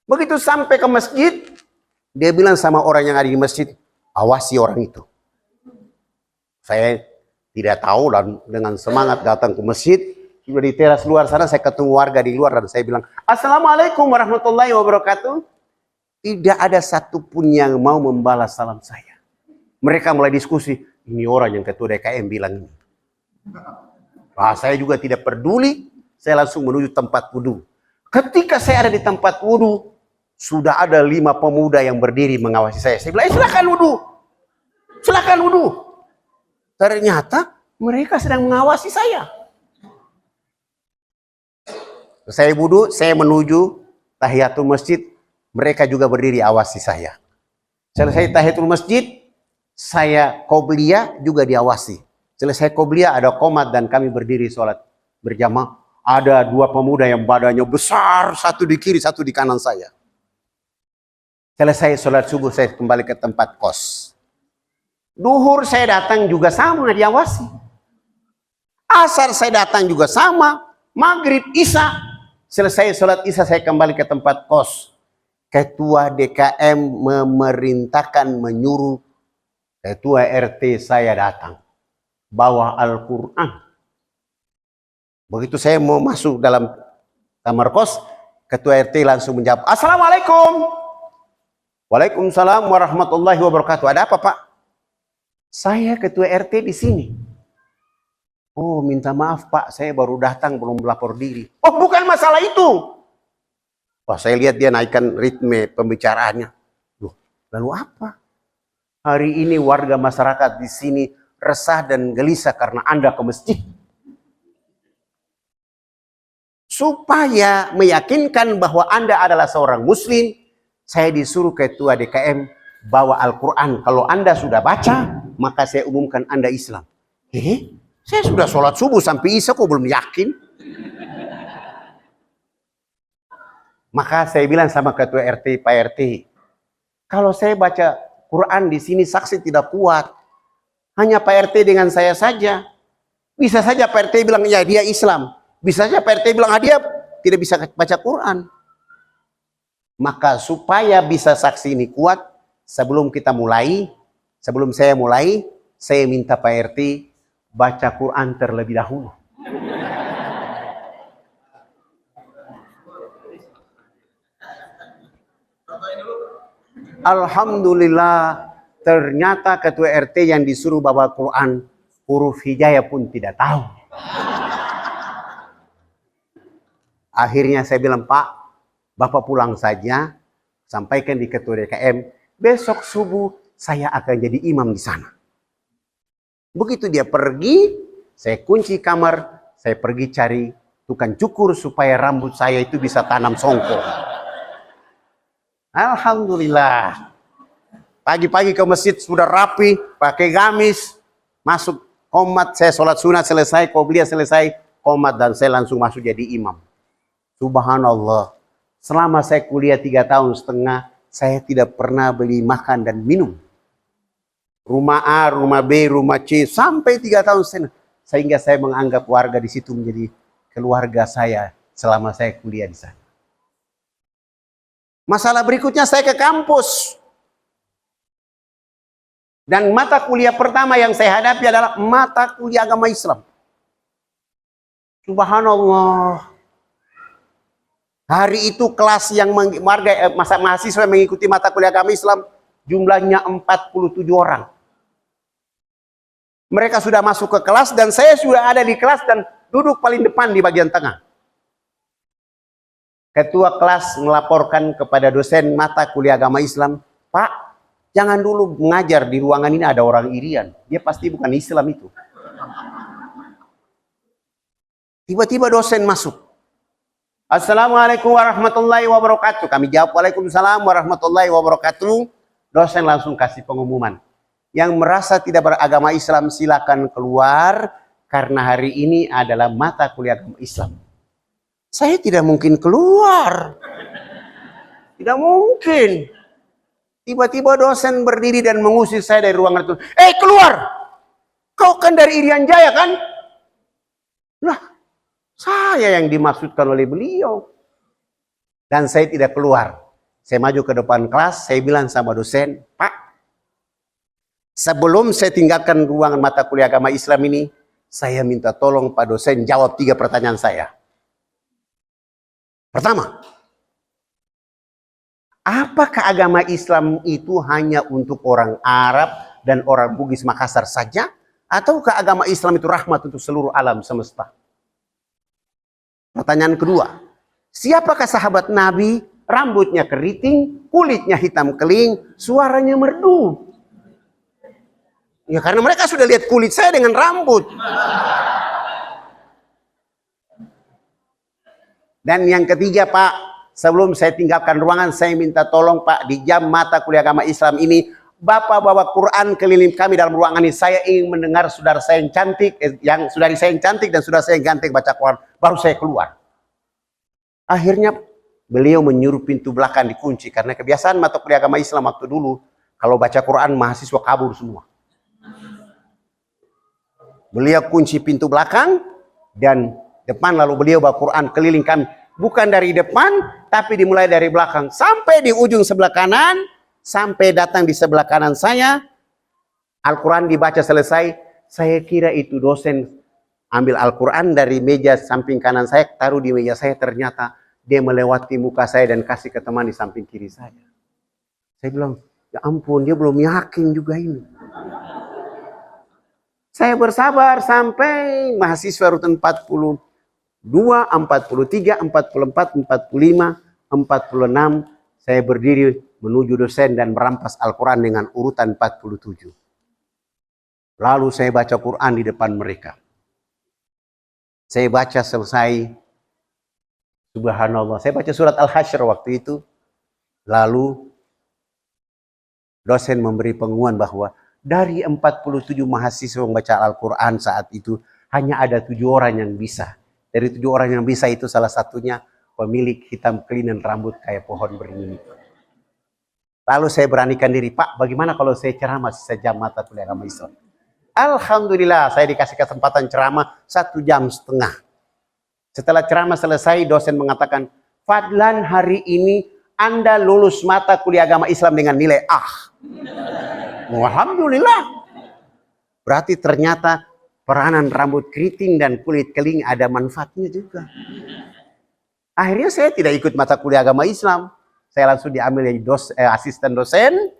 Begitu sampai ke masjid, dia bilang sama orang yang ada di masjid, awasi orang itu. Saya tidak tahu dan dengan semangat datang ke masjid. Sudah di teras luar sana, saya ketemu warga di luar dan saya bilang, Assalamualaikum warahmatullahi wabarakatuh. Tidak ada satupun yang mau membalas salam saya. Mereka mulai diskusi, ini orang yang ketua DKM bilang ini. Saya juga tidak peduli, saya langsung menuju tempat wudhu. Ketika saya ada di tempat wudhu, sudah ada 5 pemuda yang berdiri mengawasi saya. Saya bilang, silakan wudhu. Silakan wudhu. Ternyata mereka sedang mengawasi saya. Saya wudhu, saya menuju tahiyatul masjid. Mereka juga berdiri awasi saya. Selesai tahiyatul masjid, saya qobliyah juga diawasi. Selesai qobliyah ada qomat dan kami berdiri sholat berjamaah. Ada 2 pemuda yang badannya besar, satu di kiri, satu di kanan saya. Selesai sholat subuh, saya kembali ke tempat kos. Duhur saya datang juga sama, diawasi. Asar saya datang juga sama. Maghrib, Isya. Selesai sholat Isya, saya kembali ke tempat kos. Ketua DKM memerintahkan, menyuruh ketua RT saya datang. Bawa Al-Quran. Begitu saya mau masuk dalam kamar kos, ketua RT langsung menjawab, Assalamualaikum. Waalaikumsalam warahmatullahi wabarakatuh. Ada apa, Pak? Saya ketua RT di sini. Oh, minta maaf, Pak. Saya baru datang, belum melapor diri. Oh, bukan masalah itu. Wah, saya lihat dia naikkan ritme pembicaraannya. Loh, lalu apa? Hari ini warga masyarakat di sini resah dan gelisah karena Anda ke masjid. supaya meyakinkan bahwa Anda adalah seorang muslim, saya disuruh ketua DKM bawa Al-Quran. Kalau Anda sudah baca, maka saya umumkan Anda Islam. Saya sudah sholat subuh sampai Isya kok belum yakin? Maka saya bilang sama ketua RT, Pak RT, kalau saya baca Quran di sini saksi tidak kuat, hanya Pak RT dengan saya saja. Bisa saja Pak RT bilang ya dia Islam, bisa saja Pak RT bilang dia tidak bisa baca Quran. Maka supaya bisa saksi ini kuat, sebelum saya mulai, saya minta Pak RT baca Quran terlebih dahulu. Alhamdulillah, ternyata ketua RT yang disuruh bawa Quran, huruf hijayah pun tidak tahu. Akhirnya saya bilang, Pak, Bapak pulang saja, sampaikan di ketua DKM, besok subuh saya akan jadi imam di sana. Begitu dia pergi, saya kunci kamar, saya pergi cari tukang cukur supaya rambut saya itu bisa tanam songkok. Alhamdulillah. Pagi-pagi ke masjid sudah rapi, pakai gamis, masuk qomat, saya sholat sunat selesai, qobliyah selesai, qomat, dan saya langsung masuk jadi imam. Subhanallah. Selama saya kuliah 3,5 tahun, saya tidak pernah beli makan dan minum. Rumah A, rumah B, rumah C, sampai 3,5 tahun. Sehingga saya menganggap warga di situ menjadi keluarga saya selama saya kuliah di sana. Masalah berikutnya saya ke kampus. Dan mata kuliah pertama yang saya hadapi adalah mata kuliah agama Islam. Subhanallah. Hari itu kelas yang mahasiswa mengikuti mata kuliah agama Islam jumlahnya 47 orang. Mereka sudah masuk ke kelas dan saya sudah ada di kelas dan duduk paling depan di bagian tengah. Ketua kelas melaporkan kepada dosen mata kuliah agama Islam, Pak, jangan dulu mengajar di ruangan ini ada orang Irian. Dia pasti bukan Islam itu. Tiba-tiba dosen masuk. Assalamualaikum warahmatullahi wabarakatuh. Kami jawab, Waalaikumsalam warahmatullahi wabarakatuh. Dosen langsung kasih pengumuman. Yang merasa tidak beragama Islam silakan keluar, karena hari ini adalah mata kuliah agama Islam. Saya tidak mungkin keluar. Tidak mungkin. Tiba-tiba dosen berdiri dan mengusir saya dari ruangan itu. Keluar! Kau kan dari Irian Jaya kan? Lah, saya yang dimaksudkan oleh beliau. Dan saya tidak keluar. Saya maju ke depan kelas, saya bilang sama dosen, Pak, sebelum saya tinggalkan ruangan mata kuliah agama Islam ini, saya minta tolong Pak dosen jawab 3 pertanyaan saya. Pertama, apakah agama Islam itu hanya untuk orang Arab dan orang Bugis Makassar saja? Ataukah agama Islam itu rahmat untuk seluruh alam semesta? Pertanyaan kedua, siapakah sahabat Nabi, rambutnya keriting, kulitnya hitam keling, suaranya merdu? Ya karena mereka sudah lihat kulit saya dengan rambut. Dan yang ketiga, Pak, sebelum saya tinggalkan ruangan, saya minta tolong Pak, di jam mata kuliah agama Islam ini, Bapak bawa Quran keliling kami dalam ruangan ini. Saya ingin mendengar saudara saya yang cantik, saudari saya yang cantik dan saudara saya yang ganteng baca Quran. Baru saya keluar. Akhirnya beliau menyuruh pintu belakang dikunci. Karena kebiasaan mata kuliah agama Islam waktu dulu, kalau baca Quran mahasiswa kabur semua. Beliau kunci pintu belakang dan depan, lalu beliau bawa Quran keliling kami. Bukan dari depan, tapi dimulai dari belakang. Sampai di ujung sebelah kanan, sampai datang di sebelah kanan saya. Al-Quran dibaca selesai. Saya kira itu dosen ambil Al-Quran dari meja samping kanan saya, taruh di meja saya. Ternyata dia melewati muka saya dan kasih ke teman di samping kiri saya. Saya bilang, ya ampun, dia belum yakin juga ini. Saya bersabar sampai mahasiswa rutan 42, 43, 44, 45, 46. Saya berdiri menuju dosen dan merampas Al-Quran dengan urutan 47. Lalu saya baca Quran di depan mereka. Saya baca selesai. Subhanallah, saya baca surat Al-Hasyr waktu itu. Lalu dosen memberi pengumuman bahwa dari 47 mahasiswa membaca Al-Quran saat itu, hanya ada 7 orang yang bisa. Dari 7 orang yang bisa itu salah satunya pemilik hitam kelinen rambut kayak pohon beringin. Lalu saya beranikan diri, Pak, bagaimana kalau saya ceramah sejam mata kuliah agama Islam? Alhamdulillah, saya dikasih kesempatan ceramah 1,5 jam. Setelah ceramah selesai, dosen mengatakan, Fadlan, hari ini Anda lulus mata kuliah agama Islam dengan nilai A. Alhamdulillah. Berarti ternyata peranan rambut keriting dan kulit keling ada manfaatnya juga. Akhirnya saya tidak ikut mata kuliah agama Islam. Saya langsung diambil jadi asisten dosen.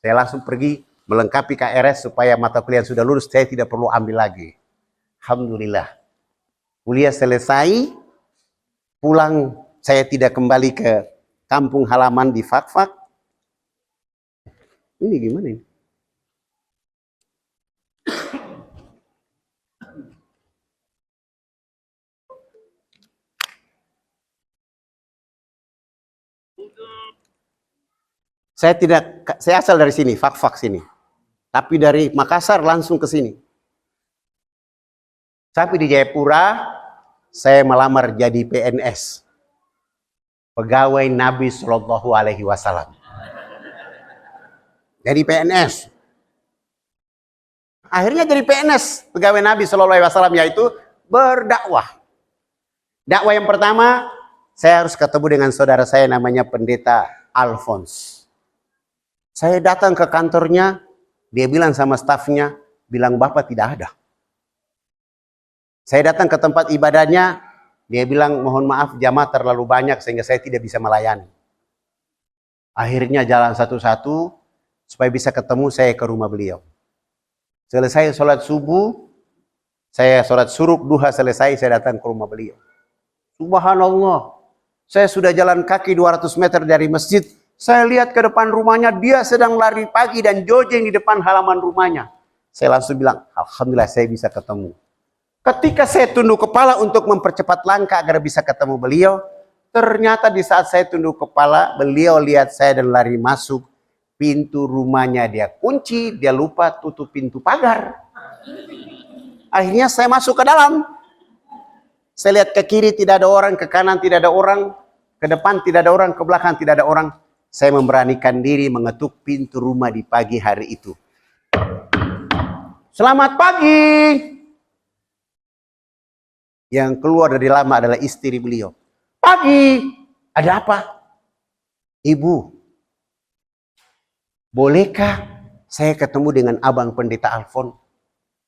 Saya langsung pergi melengkapi KRS supaya mata kuliah sudah lulus, saya tidak perlu ambil lagi. Alhamdulillah. Kuliah selesai, pulang saya tidak kembali ke kampung halaman di Fakfak. Ini gimana ini? Saya asal dari sini, Fakfak sini. Tapi dari Makassar langsung ke sini. Tapi di Jayapura, saya melamar jadi PNS. Pegawai Nabi Shallallahu Alaihi Wasallam. Jadi PNS. Akhirnya jadi PNS, pegawai Nabi Shallallahu Alaihi Wasallam, yaitu berdakwah. Dakwah yang pertama, saya harus ketemu dengan saudara saya namanya Pendeta Alphonse. Saya datang ke kantornya, dia bilang sama stafnya, bilang Bapak tidak ada. Saya datang ke tempat ibadahnya, dia bilang mohon maaf jamaah terlalu banyak sehingga saya tidak bisa melayani. Akhirnya jalan satu-satu supaya bisa ketemu, saya ke rumah beliau. Selesai sholat subuh, saya sholat suruk duha selesai, saya datang ke rumah beliau. Subhanallah, saya sudah jalan kaki 200 meter dari masjid, saya lihat ke depan rumahnya, dia sedang lari pagi dan jogging di depan halaman rumahnya. Saya langsung bilang, Alhamdulillah saya bisa ketemu. Ketika saya tunduk kepala untuk mempercepat langkah agar bisa ketemu beliau, ternyata di saat saya tunduk kepala, beliau lihat saya dan lari masuk. Pintu rumahnya dia kunci, dia lupa tutup pintu pagar. Akhirnya saya masuk ke dalam. Saya lihat ke kiri tidak ada orang, ke kanan tidak ada orang, ke depan tidak ada orang, ke belakang tidak ada orang. Saya memberanikan diri mengetuk pintu rumah di pagi hari itu. Selamat pagi. Yang keluar dari lama adalah istri beliau. Pagi, ada apa? Ibu, bolehkah saya ketemu dengan Abang Pendeta Alphonse?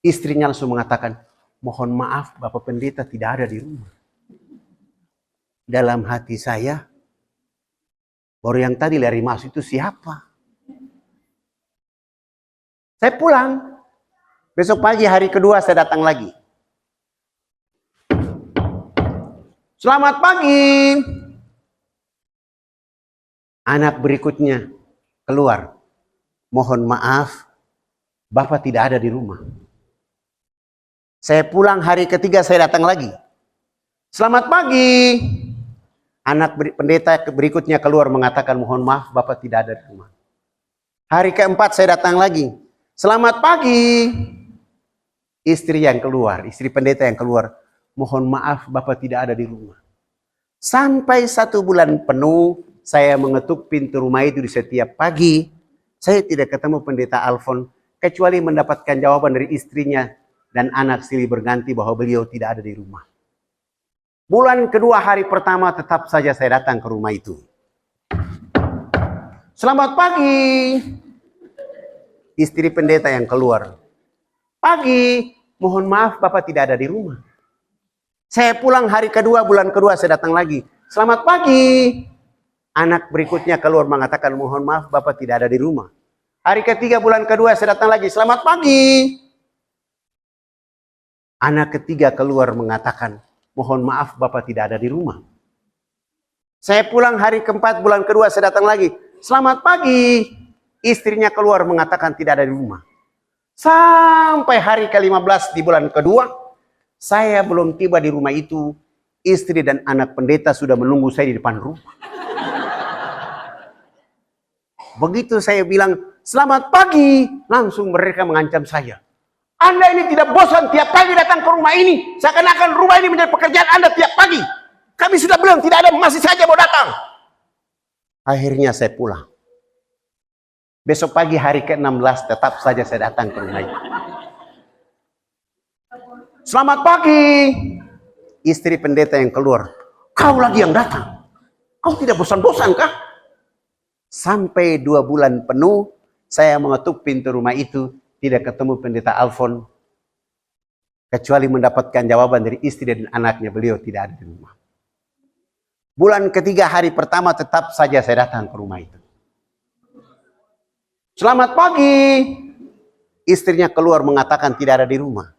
Istrinya langsung mengatakan, mohon maaf Bapak Pendeta tidak ada di rumah. Dalam hati saya, baru yang tadi lari masuk itu siapa? Saya pulang. Besok pagi hari kedua saya datang lagi. Selamat pagi. Anak berikutnya keluar. Mohon maaf, Bapak tidak ada di rumah. Saya pulang hari ketiga saya datang lagi. Selamat pagi. Anak pendeta berikutnya keluar mengatakan mohon maaf Bapak tidak ada di rumah. Hari keempat saya datang lagi. Selamat pagi. Istri yang keluar, istri pendeta yang keluar. Mohon maaf Bapak tidak ada di rumah. Sampai 1 bulan penuh saya mengetuk pintu rumah itu di setiap pagi. Saya tidak ketemu Pendeta Alphonse kecuali mendapatkan jawaban dari istrinya dan anak silih berganti bahwa beliau tidak ada di rumah. Bulan kedua hari pertama tetap saja saya datang ke rumah itu. Selamat pagi. Istri pendeta yang keluar. Pagi, mohon maaf Bapak tidak ada di rumah. Saya pulang hari kedua, bulan kedua saya datang lagi. Selamat pagi. Anak berikutnya keluar mengatakan mohon maaf Bapak tidak ada di rumah. Hari ketiga, bulan kedua saya datang lagi. Selamat pagi. Anak ketiga keluar mengatakan mohon maaf Bapak tidak ada di rumah. Saya pulang hari keempat, bulan kedua saya datang lagi. Selamat pagi. Istrinya keluar mengatakan tidak ada di rumah. Sampai hari ke-15 di bulan kedua, saya belum tiba di rumah itu. istri dan anak pendeta sudah menunggu saya di depan rumah. Begitu saya bilang, selamat pagi, langsung mereka mengancam saya. Anda ini tidak bosan tiap pagi datang ke rumah ini, seakan-akan rumah ini menjadi pekerjaan Anda tiap pagi. Kami sudah bilang tidak ada, masih saja mau datang. Akhirnya saya pulang. Besok pagi hari ke-16 tetap saja saya datang ke rumah itu. Selamat pagi. Istri pendeta yang keluar. Kau lagi yang datang. Kau tidak bosan-bosan kah? Sampai 2 bulan penuh saya mengetuk pintu rumah itu, tidak ketemu pendeta Alfon. Kecuali mendapatkan jawaban dari istri dan anaknya, beliau tidak ada di rumah. Bulan ketiga hari pertama tetap saja saya datang ke rumah itu. Selamat pagi. Istrinya keluar mengatakan tidak ada di rumah.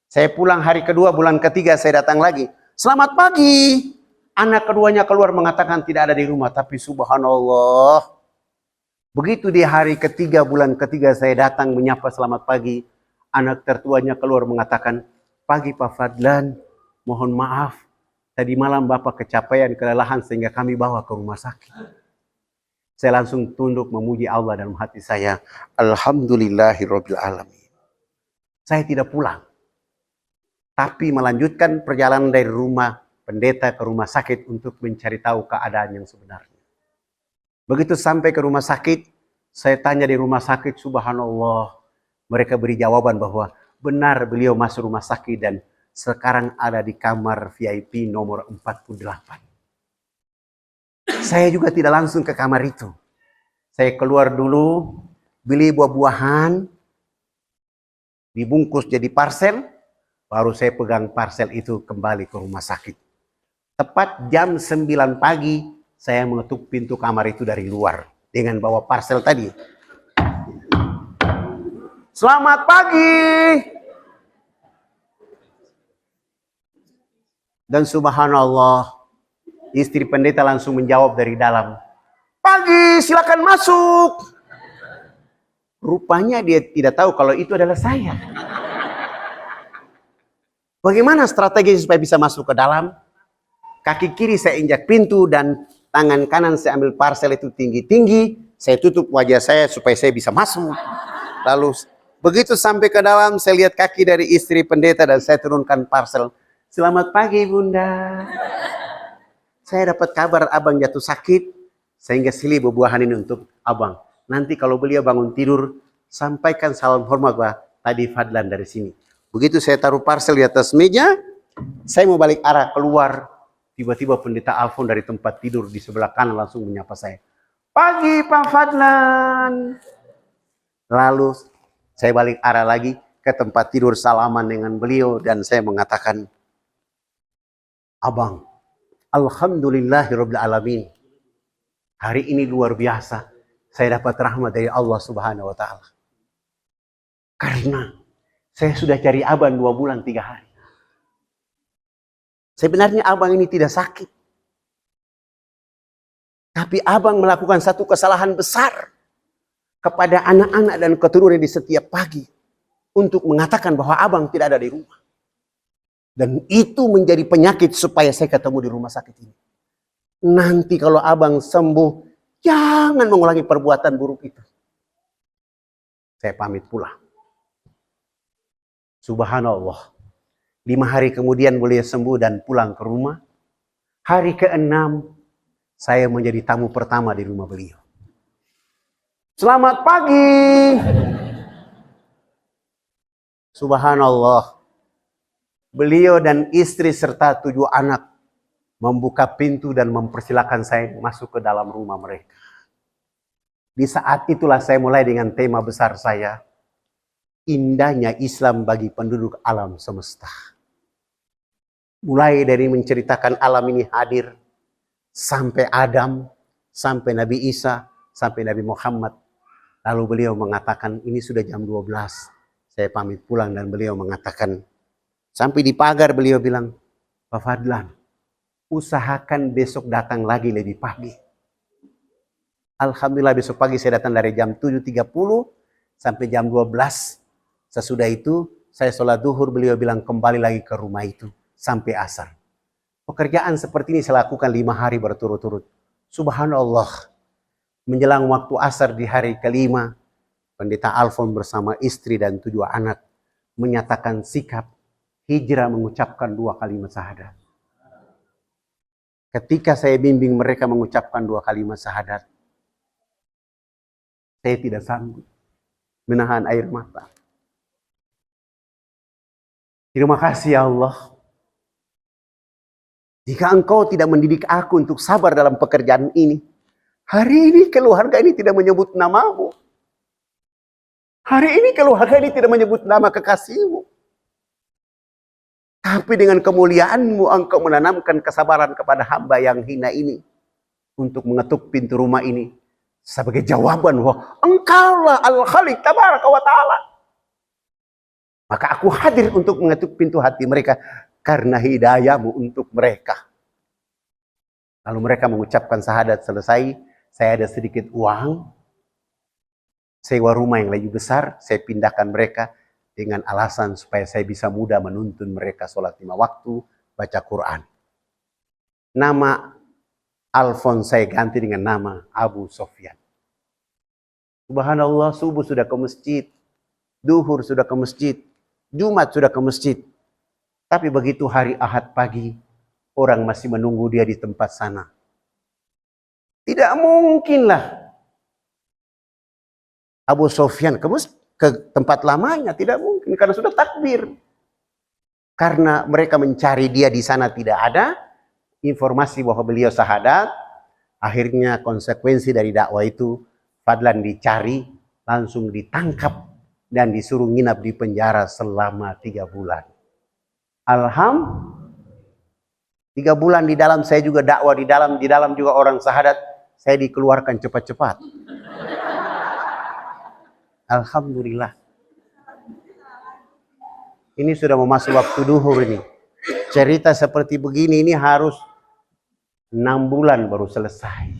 Saya pulang hari kedua, bulan ketiga saya datang lagi. Selamat pagi. Anak keduanya keluar mengatakan tidak ada di rumah. Tapi subhanallah. Begitu di hari ketiga, bulan ketiga saya datang menyapa selamat pagi. Anak tertuanya keluar mengatakan, pagi Pak Fadlan, mohon maaf. Tadi malam Bapak kecapean, kelelahan sehingga kami bawa ke rumah sakit. Saya langsung tunduk memuji Allah dalam hati saya. Alhamdulillahirabbil alamin. Saya tidak pulang. Tapi melanjutkan perjalanan dari rumah pendeta ke rumah sakit untuk mencari tahu keadaan yang sebenarnya. Begitu sampai ke rumah sakit, saya tanya di rumah sakit, subhanallah. Mereka beri jawaban bahwa benar beliau masuk rumah sakit dan sekarang ada di kamar VIP nomor 48. Saya juga tidak langsung ke kamar itu. Saya keluar dulu, beli buah-buahan, dibungkus jadi parcel, baru saya pegang parcel itu kembali ke rumah sakit. Tepat jam 9 pagi, saya mengetuk pintu kamar itu dari luar dengan bawa parcel tadi. Selamat pagi. Dan subhanallah, istri pendeta langsung menjawab dari dalam. Pagi, silakan masuk. Rupanya dia tidak tahu kalau itu adalah saya. Bagaimana strategi supaya bisa masuk ke dalam? Kaki kiri saya injak pintu dan tangan kanan saya ambil parcel itu tinggi-tinggi. Saya tutup wajah saya supaya saya bisa masuk. Lalu begitu sampai ke dalam, saya lihat kaki dari istri pendeta dan saya turunkan parcel. Selamat pagi Bunda. Saya dapat kabar abang jatuh sakit, sehingga silih buah-buahan ini untuk abang. Nanti kalau beliau bangun tidur, sampaikan salam hormat bahwa tadi Fadlan dari sini. Begitu saya taruh parcel di atas meja, saya mau balik arah keluar. Tiba-tiba pendeta Alfon dari tempat tidur di sebelah kanan langsung menyapa saya. Pagi Pak Fadlan. Lalu saya balik arah lagi ke tempat tidur salaman dengan beliau dan saya mengatakan, Abang, alhamdulillahirabbil alamin. Hari ini luar biasa. Saya dapat rahmat dari Allah Subhanahu wa taala. Karena saya sudah cari abang 2 bulan 3 hari. Sebenarnya abang ini tidak sakit. Tapi abang melakukan satu kesalahan besar kepada anak-anak dan keturunan di setiap pagi untuk mengatakan bahwa abang tidak ada di rumah. Dan itu menjadi penyakit supaya saya ketemu di rumah sakit ini. Nanti kalau abang sembuh, jangan mengulangi perbuatan buruk itu. Saya pamit pulang. Subhanallah. 5 hari kemudian beliau sembuh dan pulang ke rumah. Hari ke-6, saya menjadi tamu pertama di rumah beliau. Selamat pagi. Subhanallah. Beliau dan istri serta 7 anak membuka pintu dan mempersilahkan saya masuk ke dalam rumah mereka. Di saat itulah saya mulai dengan tema besar saya, indahnya Islam bagi penduduk alam semesta. Mulai dari menceritakan alam ini hadir, sampai Adam, sampai Nabi Isa, sampai Nabi Muhammad. Lalu beliau mengatakan, ini sudah jam 12, saya pamit pulang dan beliau mengatakan, sampai di pagar beliau bilang, Pak Fadlan, usahakan besok datang lagi lebih pagi. Alhamdulillah besok pagi saya datang dari jam 7.30 sampai jam 12. Sesudah itu saya sholat duhur, beliau bilang kembali lagi ke rumah itu sampai asar. Pekerjaan seperti ini saya lakukan 5 hari berturut-turut. Subhanallah. Menjelang waktu asar di hari kelima, Pendeta Alfon bersama istri dan 7 anak menyatakan sikap hijrah mengucapkan 2 kalimat syahadat. Ketika saya bimbing mereka mengucapkan 2 kalimat syahadat, saya tidak sanggup menahan air mata. Terima kasih ya Allah. Jika Engkau tidak mendidik aku untuk sabar dalam pekerjaan ini, hari ini keluarga ini tidak menyebut namamu. Hari ini keluarga ini tidak menyebut nama kekasihmu. Tapi dengan kemuliaanmu Engkau menanamkan kesabaran kepada hamba yang hina ini. Untuk mengetuk pintu rumah ini. Sebagai jawaban bahwa Engkaulah Al-Khaliq Tabaraka wa Ta'ala. Maka aku hadir untuk mengetuk pintu hati mereka. Karena hidayahmu untuk mereka. Lalu mereka mengucapkan syahadat selesai. Saya ada sedikit uang. Sewa rumah yang lebih besar. Saya pindahkan mereka. Dengan alasan supaya saya bisa mudah menuntun mereka sholat 5 waktu, baca Quran. Nama Alfon saya ganti dengan nama Abu Sofyan. Subhanallah, subuh sudah ke masjid, duhur sudah ke masjid, Jumat sudah ke masjid. Tapi begitu hari Ahad pagi, orang masih menunggu dia di tempat sana. Tidak mungkinlah Abu Sofyan ke tempat lamanya, tidak mungkin karena sudah takbir. Karena mereka mencari dia di sana tidak ada informasi bahwa beliau syahadat, akhirnya konsekuensi dari dakwah itu Fadlan dicari, langsung ditangkap dan disuruh nginap di penjara selama 3 bulan. Alhamdulillah, 3 bulan di dalam saya juga dakwah di dalam juga orang syahadat, saya dikeluarkan cepat-cepat. Alhamdulillah. Ini sudah mau masuk waktu duhur ini. Cerita seperti begini ini harus 6 bulan baru selesai.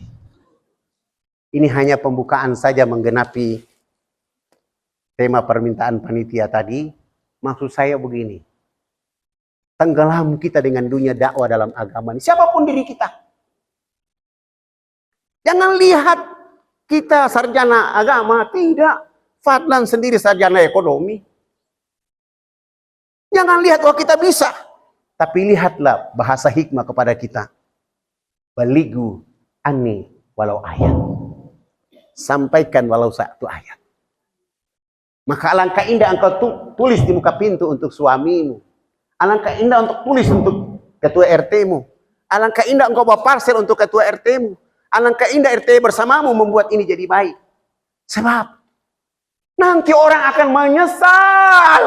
Ini hanya pembukaan saja menggenapi tema permintaan panitia tadi. Maksud saya begini. Tenggelam kita dengan dunia dakwah dalam agama ini. Siapapun diri kita. Jangan lihat kita sarjana agama. Tidak. Fadlan sendiri sarjana ekonomi. Jangan lihat bahwa kita bisa. Tapi lihatlah bahasa hikmah kepada kita. Baligu anni walau ayat. Sampaikan walau 1 ayat. Maka alangkah indah engkau tulis di muka pintu untuk suamimu. Alangkah indah untuk tulis untuk ketua RT-mu. Alangkah indah engkau bawa parsel untuk ketua RT-mu. Alangkah indah RT bersamamu membuat ini jadi baik. Sebab nanti orang akan menyesal.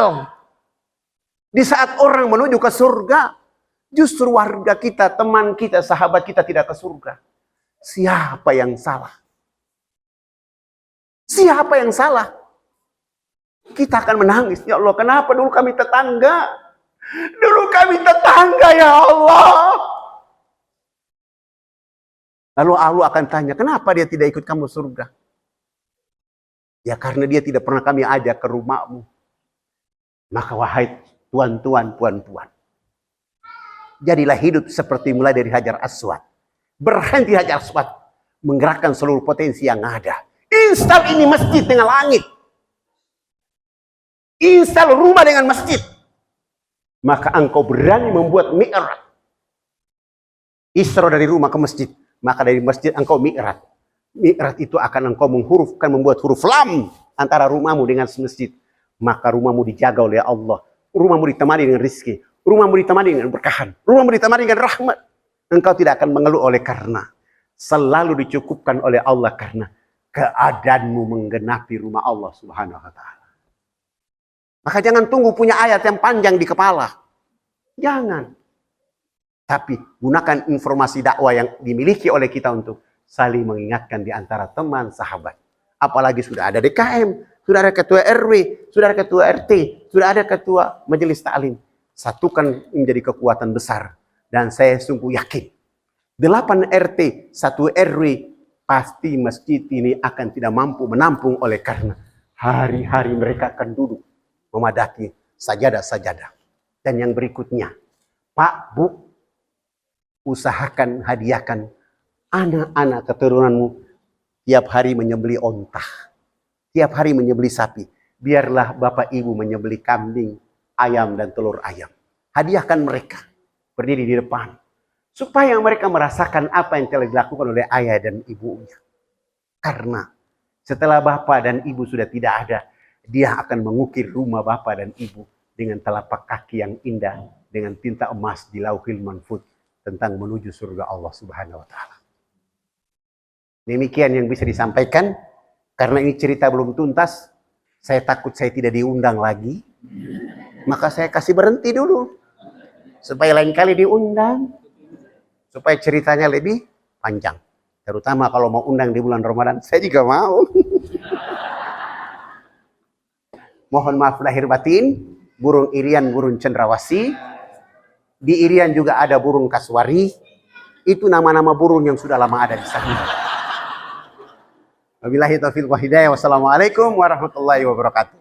Di saat orang menuju ke surga, justru warga kita, teman kita, sahabat kita tidak ke surga. Siapa yang salah? Siapa yang salah? Kita akan menangis. Ya Allah, kenapa dulu kami tetangga? Dulu kami tetangga, ya Allah. Lalu Allah akan tanya, kenapa dia tidak ikut kamu surga? Ya karena dia tidak pernah kami ajak ke rumahmu. Maka wahai tuan-tuan, puan-puan. Jadilah hidup seperti mulai dari Hajar Aswad. Berhenti Hajar Aswad. Menggerakkan seluruh potensi yang ada. Install ini masjid dengan langit. Install rumah dengan masjid. Maka engkau berani membuat mi'raj. Isra dari rumah ke masjid. Maka dari masjid engkau mi'raj. Mi'raj itu akan engkau menghurufkan, membuat huruf lam antara rumahmu dengan masjid. Maka rumahmu dijaga oleh Allah. Rumahmu ditemani dengan rizki. Rumahmu ditemani dengan berkahan. Rumahmu ditemani dengan rahmat. Engkau tidak akan mengeluh oleh karena selalu dicukupkan oleh Allah karena keadaanmu menggenapi rumah Allah Subhanahu wa Ta'ala. Maka jangan tunggu punya ayat yang panjang di kepala. Jangan. Tapi gunakan informasi dakwah yang dimiliki oleh kita untuk saling mengingatkan di antara teman, sahabat. Apalagi sudah ada DKM, sudah ada ketua RW, sudah ada ketua RT, sudah ada ketua majelis taklim. Satukan menjadi kekuatan besar. Dan saya sungguh yakin, 8 RT, 1 RW, pasti masjid ini akan tidak mampu menampung oleh karena hari-hari mereka akan duduk memadati sajadah-sajadah. Dan yang berikutnya, Pak, Bu, usahakan hadiahkan anak-anak keturunanmu tiap hari menyembeli onta, tiap hari menyembeli sapi. Biarlah bapak ibu menyembeli kambing, ayam dan telur ayam. Hadiahkan mereka berdiri di depan supaya mereka merasakan apa yang telah dilakukan oleh ayah dan ibunya. Karena setelah bapak dan ibu sudah tidak ada, dia akan mengukir rumah bapak dan ibu dengan telapak kaki yang indah, dengan tinta emas di Lauhil Mahfuz tentang menuju surga Allah Subhanahu wa taala. Demikian yang bisa disampaikan. Karena ini cerita belum tuntas, saya takut saya tidak diundang lagi. Maka saya kasih berhenti dulu. Supaya lain kali diundang. Supaya ceritanya lebih panjang. Terutama kalau mau undang di bulan Ramadan, saya juga mau. Mohon maaf lahir batin. Burung irian, burung cendrawasih. Di irian juga ada burung kasuari. Itu nama-nama burung yang sudah lama ada di sana. Wabillahi taufiq wa hidayah. Wassalamualaikum warahmatullahi wabarakatuh.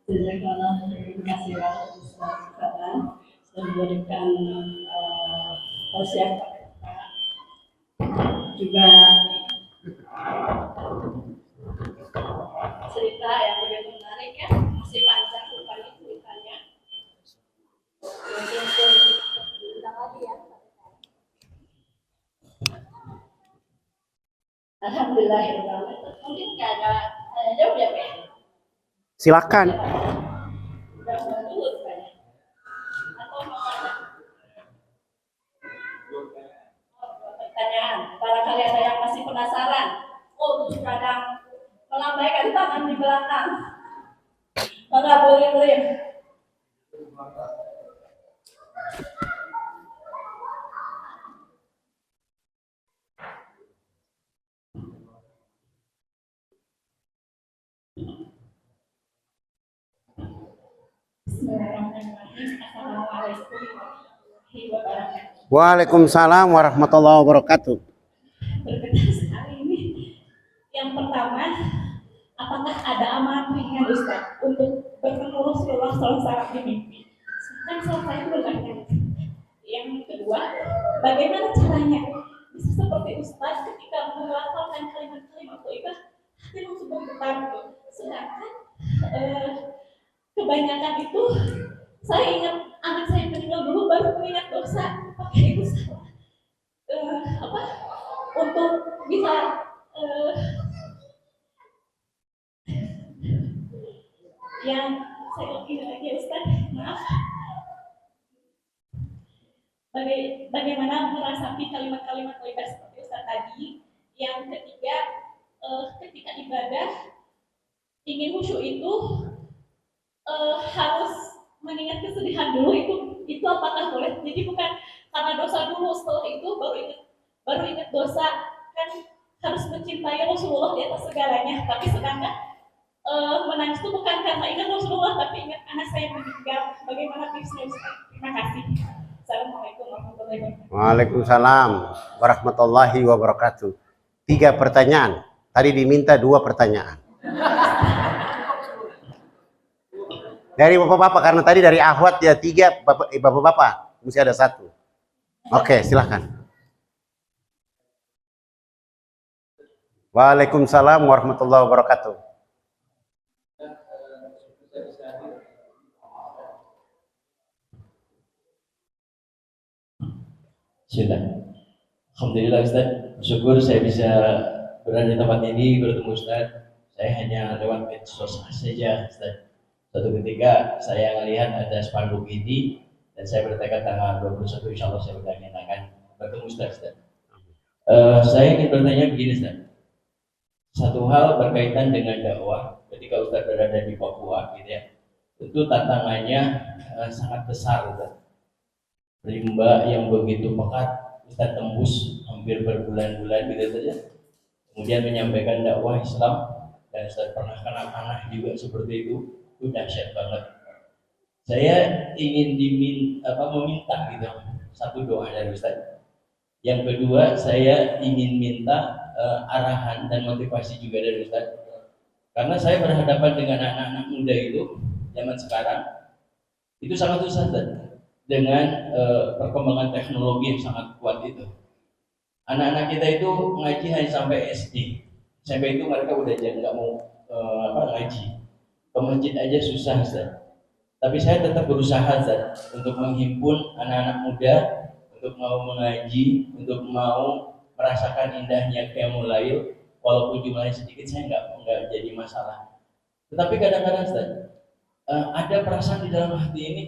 Terima kasih Ustaz Fadlan sudah memberikan tausiah juga cerita yang begitu menarik ya, masih panjang rupanya ceritanya. Alhamdulillah, mungkin nggak ada jawab ya Pak? Silakan. Udah dulu kayaknya. Atau mau ada pertanyaan? Barangkali ada yang masih penasaran. Oh, kadang melambaikan tangan di belakang. Maka boleh. Bismillahirrahmanirrahim. Assalamualaikum warahmatullahi wabarakatuh. Waalaikumsalam warahmatullahi wabarakatuh. Berkenan sekali ini. Yang pertama, apakah ada amanat ringan Ustaz untuk bertemu Rasulullah SAW di mimpi? Kan saya itu bertanya. Yang kedua, bagaimana caranya bisa seperti Ustaz ketika melafalkan kalimat-kalimat thayyibah hati langsung bergetar tuh. Sedangkan kebanyakan itu saya ingat anak saya meninggal dulu baru mengingat dosa, pakai itu salah. Untuk bisa yang saya ingat lagi Ustaz, maaf. Bagaimana merasapi kalimat-kalimat thayyibah seperti Ustaz tadi. Yang ketiga, ketika ibadah ingin khusyuk itu harus mengingat kesedihan dulu, itu apakah boleh? Jadi bukan karena dosa dulu, setelah itu baru ingat dosa. Kan harus mencintai Rasulullah di atas segalanya. Tapi sedangkan menangis itu bukan karena ingat Rasulullah, tapi ingat anak saya meninggal. Bagaimana tipsnya Ustaz? Terima kasih. Assalamualaikum warahmatullahi wabarakatuh. Waalaikumsalam warahmatullahi wabarakatuh. 3 pertanyaan. Tadi diminta 2 pertanyaan. Dari bapak-bapak, karena tadi dari Ahwat ya 3, bapak-bapak mesti ada 1. Oke, silakan. Waalaikumsalam warahmatullahi wabarakatuh. Sudah. Alhamdulillah Ustaz, syukur saya bisa berada di tempat ini bertemu Ustaz. Saya hanya lewat medsos saja Ustaz. Suatu ketika saya melihat ada spanduk ini dan saya bertekad tanggal 21 insya Allah saya akan bertemu Ustaz. Saya ingin bertanya begini Ustaz. Satu hal berkaitan dengan dakwah ketika Ustaz berada di Papua gitu ya. Tentu tantangannya sangat besar Ustaz. Rimba yang begitu pekat Ustaz tembus hampir berbulan-bulan gitu saja. Kemudian menyampaikan dakwah Islam dan Ustaz pernah kena panah juga seperti itu dahsyat banget. Saya ingin meminta gitu satu doa dari Ustaz. Yang kedua saya ingin minta arahan dan motivasi juga dari Ustaz. Karena saya berhadapan dengan anak-anak muda itu zaman sekarang Itu sangat susah Ustaz. Dengan perkembangan teknologi yang sangat kuat itu. Anak-anak kita itu ngaji hanya sampai SD. Sampai itu mereka udah jadi nggak mau ngaji. Ke masjid aja susah Ustaz. Tapi saya tetap berusaha Ustaz untuk menghimpun anak-anak muda untuk mau mengaji, untuk mau merasakan indahnya Qiyamul Lail, walaupun jumlahnya sedikit saya nggak jadi masalah. Tetapi kadang-kadang Ustaz, ada perasaan di dalam hati ini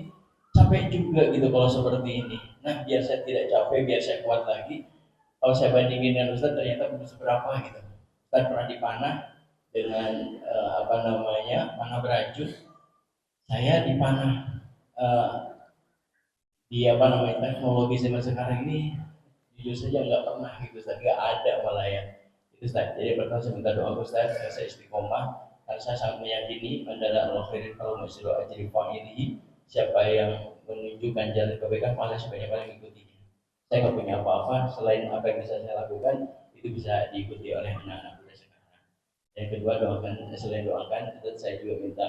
capek juga gitu kalau seperti ini. Nah, biar saya tidak capek, biar saya kuat lagi. Kalau saya bandingin dengan Ustaz ternyata belum seberapa gitu. Ustaz pernah dipanah dengan panah beracun. Saya dipanah di teknologi zaman sekarang ini jujur saja nggak pernah gitu Ustaz, nggak ada malah ya itu Ustaz. Jadi pertama saya minta doa Ustaz, saya istiqomah karena saya sangat meyakini mandala Allah khairin kalau masyru ajri fa'ilihi, siapa yang menunjukkan jalan kebaikan malah sebanyak-banyak mengikutinya. Saya nggak punya apa-apa selain apa yang bisa saya lakukan, itu bisa diikuti oleh anak-anak muda sekarang. Yang kedua, selain doakan, saya juga minta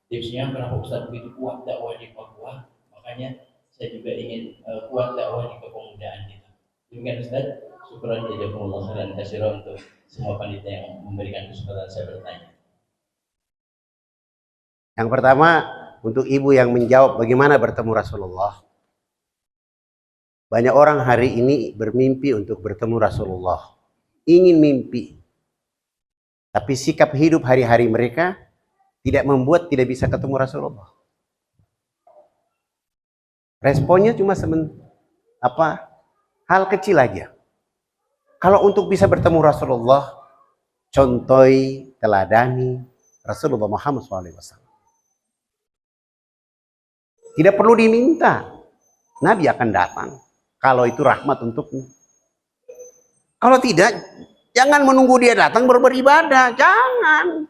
tipsnya kenapa Ustaz begitu kuat dakwah di Papua. Makanya saya juga ingin kuat dakwah di kepemudaan kita. Demikian Ustaz, syukuran jazakumullah khairan katsiran untuk semua panitia yang memberikan kesempatan saya bertanya. Yang pertama, untuk ibu yang menjawab bagaimana bertemu Rasulullah. Banyak orang hari ini bermimpi untuk bertemu Rasulullah. Ingin mimpi. Tapi sikap hidup hari-hari mereka tidak membuat tidak bisa ketemu Rasulullah. Responnya cuma hal kecil aja. Kalau untuk bisa bertemu Rasulullah, contohi, teladani Rasulullah Muhammad SAW. Tidak perlu diminta, Nabi akan datang. Kalau itu rahmat untukmu. Kalau tidak, jangan menunggu dia datang baru beribadah. Jangan.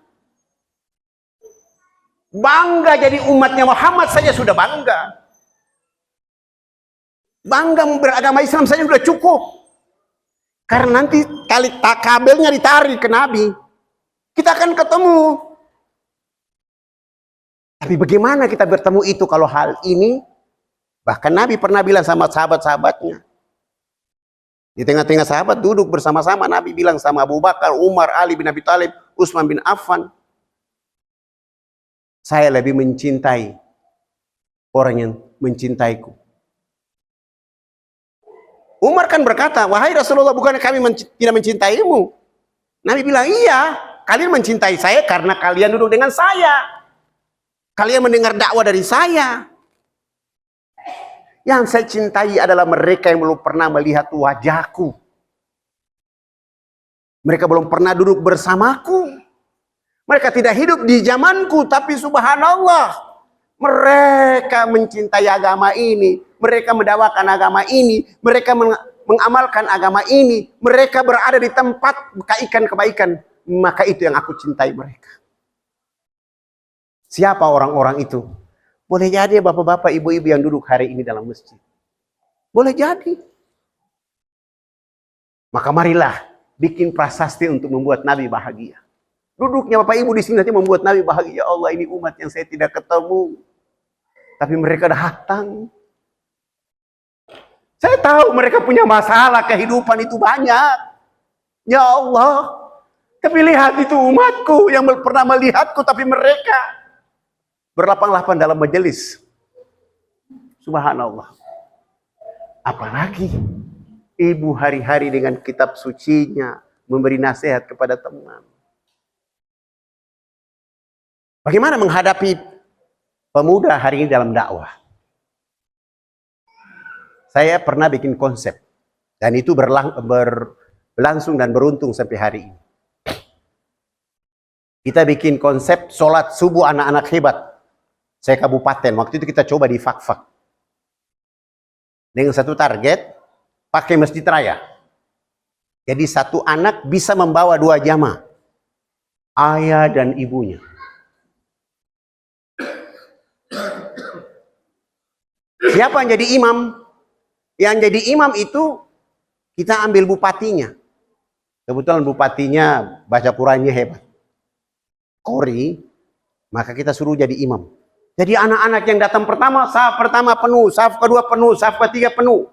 Bangga jadi umatnya Muhammad saja sudah bangga. Bangga beragama Islam saja sudah cukup. Karena nanti kali kabelnya ditarik ke Nabi, kita akan ketemu. Tapi bagaimana kita bertemu itu kalau hal ini, bahkan Nabi pernah bilang sama sahabat-sahabatnya. Di tengah-tengah sahabat duduk bersama-sama, Nabi bilang sama Abu Bakar, Umar, Ali bin Abi Thalib, Utsman bin Affan, saya lebih mencintai orang yang mencintaiku. Umar kan berkata, wahai Rasulullah, bukan kami tidak mencintaimu. Nabi bilang, iya, kalian mencintai saya karena kalian duduk dengan saya. Kalian mendengar dakwah dari saya. Yang saya cintai adalah mereka yang belum pernah melihat wajahku. Mereka belum pernah duduk bersamaku. Mereka tidak hidup di zamanku, tapi subhanallah, mereka mencintai agama ini. Mereka mendakwakan agama ini. Mereka mengamalkan agama ini. Mereka berada di tempat kebaikan. Maka itu yang aku cintai mereka. Siapa orang-orang itu? Boleh jadi bapak-bapak, ibu-ibu yang duduk hari ini dalam masjid. Boleh jadi. Maka marilah bikin prasasti untuk membuat Nabi bahagia. Duduknya bapak ibu di sini nanti membuat Nabi bahagia. Ya Allah, ini umat yang saya tidak ketemu. Tapi mereka datang. Saya tahu mereka punya masalah kehidupan itu banyak. Ya Allah. Tapi lihat itu umatku yang pernah melihatku, tapi mereka berlapang-lapang dalam majelis. Subhanallah. Apalagi ibu hari-hari dengan kitab sucinya memberi nasihat kepada teman. Bagaimana menghadapi pemuda hari ini dalam dakwah? Saya pernah bikin konsep. Dan itu berlangsung dan beruntung sampai hari ini. Kita bikin konsep sholat subuh anak-anak hebat. Saya kabupaten, waktu itu kita coba di Fak-Fak. Dengan satu target, pakai masjid raya. Jadi satu anak bisa membawa 2 jamaah. Ayah dan ibunya. Siapa yang jadi imam? Yang jadi imam itu, kita ambil bupatinya. Kebetulan bupatinya baca Qurannya hebat. Qori, maka kita suruh jadi imam. Jadi anak-anak yang datang pertama, saf pertama penuh, saf kedua penuh, saf ketiga penuh,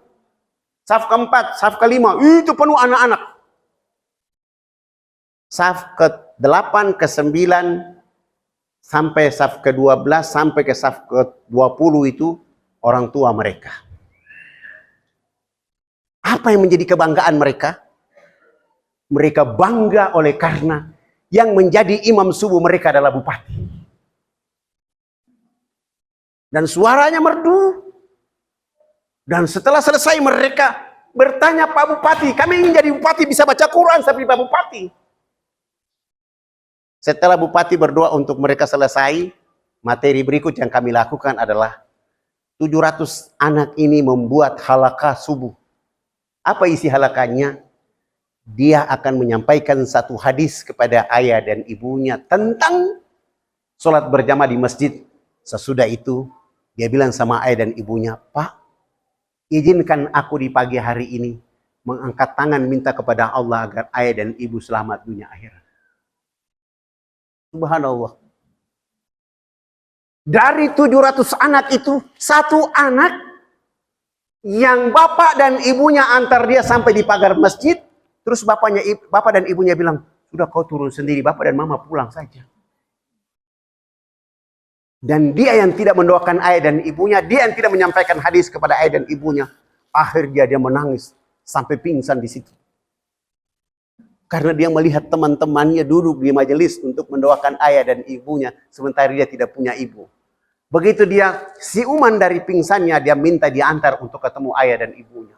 saf keempat, saf kelima, itu penuh anak-anak. Saf ke-8, ke-9, sampai saf ke-12, sampai ke saf ke-20 itu orang tua mereka. Apa yang menjadi kebanggaan mereka? Mereka bangga oleh karena yang menjadi imam subuh mereka adalah bupati. Dan suaranya merdu. Dan setelah selesai mereka bertanya, Pak Bupati, kami ingin jadi bupati, bisa baca Quran seperti Pak Bupati. Setelah Bupati berdoa untuk mereka selesai, materi berikut yang kami lakukan adalah 700 anak ini membuat halaqah subuh. Apa isi halaqahnya? Dia akan menyampaikan satu hadis kepada ayah dan ibunya tentang sholat berjamaah di masjid. Sesudah itu, dia bilang sama ayah dan ibunya, Pak, izinkan aku di pagi hari ini mengangkat tangan minta kepada Allah agar ayah dan ibu selamat dunia akhirat. Subhanallah. Dari 700 anak itu, satu anak yang bapak dan ibunya antar dia sampai di pagar masjid, terus bapak dan ibunya bilang, sudah kau turun sendiri, bapak dan mama pulang saja. Dan dia yang tidak mendoakan ayah dan ibunya, dia yang tidak menyampaikan hadis kepada ayah dan ibunya, akhirnya dia menangis sampai pingsan di situ. Karena dia melihat teman-temannya duduk di majelis untuk mendoakan ayah dan ibunya, sementara dia tidak punya ibu. Begitu dia siuman dari pingsannya, dia minta diantar untuk ketemu ayah dan ibunya.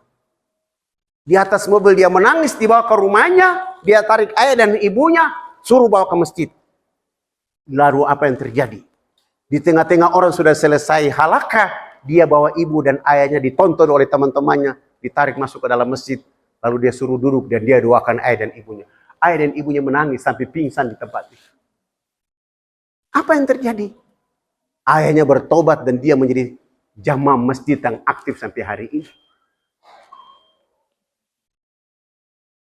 Di atas mobil dia menangis, dibawa ke rumahnya, dia tarik ayah dan ibunya, suruh bawa ke masjid. Lalu apa yang terjadi? Di tengah-tengah orang sudah selesai halaqah, dia bawa ibu dan ayahnya ditonton oleh teman-temannya, ditarik masuk ke dalam masjid, lalu dia suruh duduk dan dia doakan ayah dan ibunya. Ayah dan ibunya menangis sampai pingsan di tempat itu. Apa yang terjadi? Ayahnya bertobat dan dia menjadi jamaah masjid yang aktif sampai hari ini.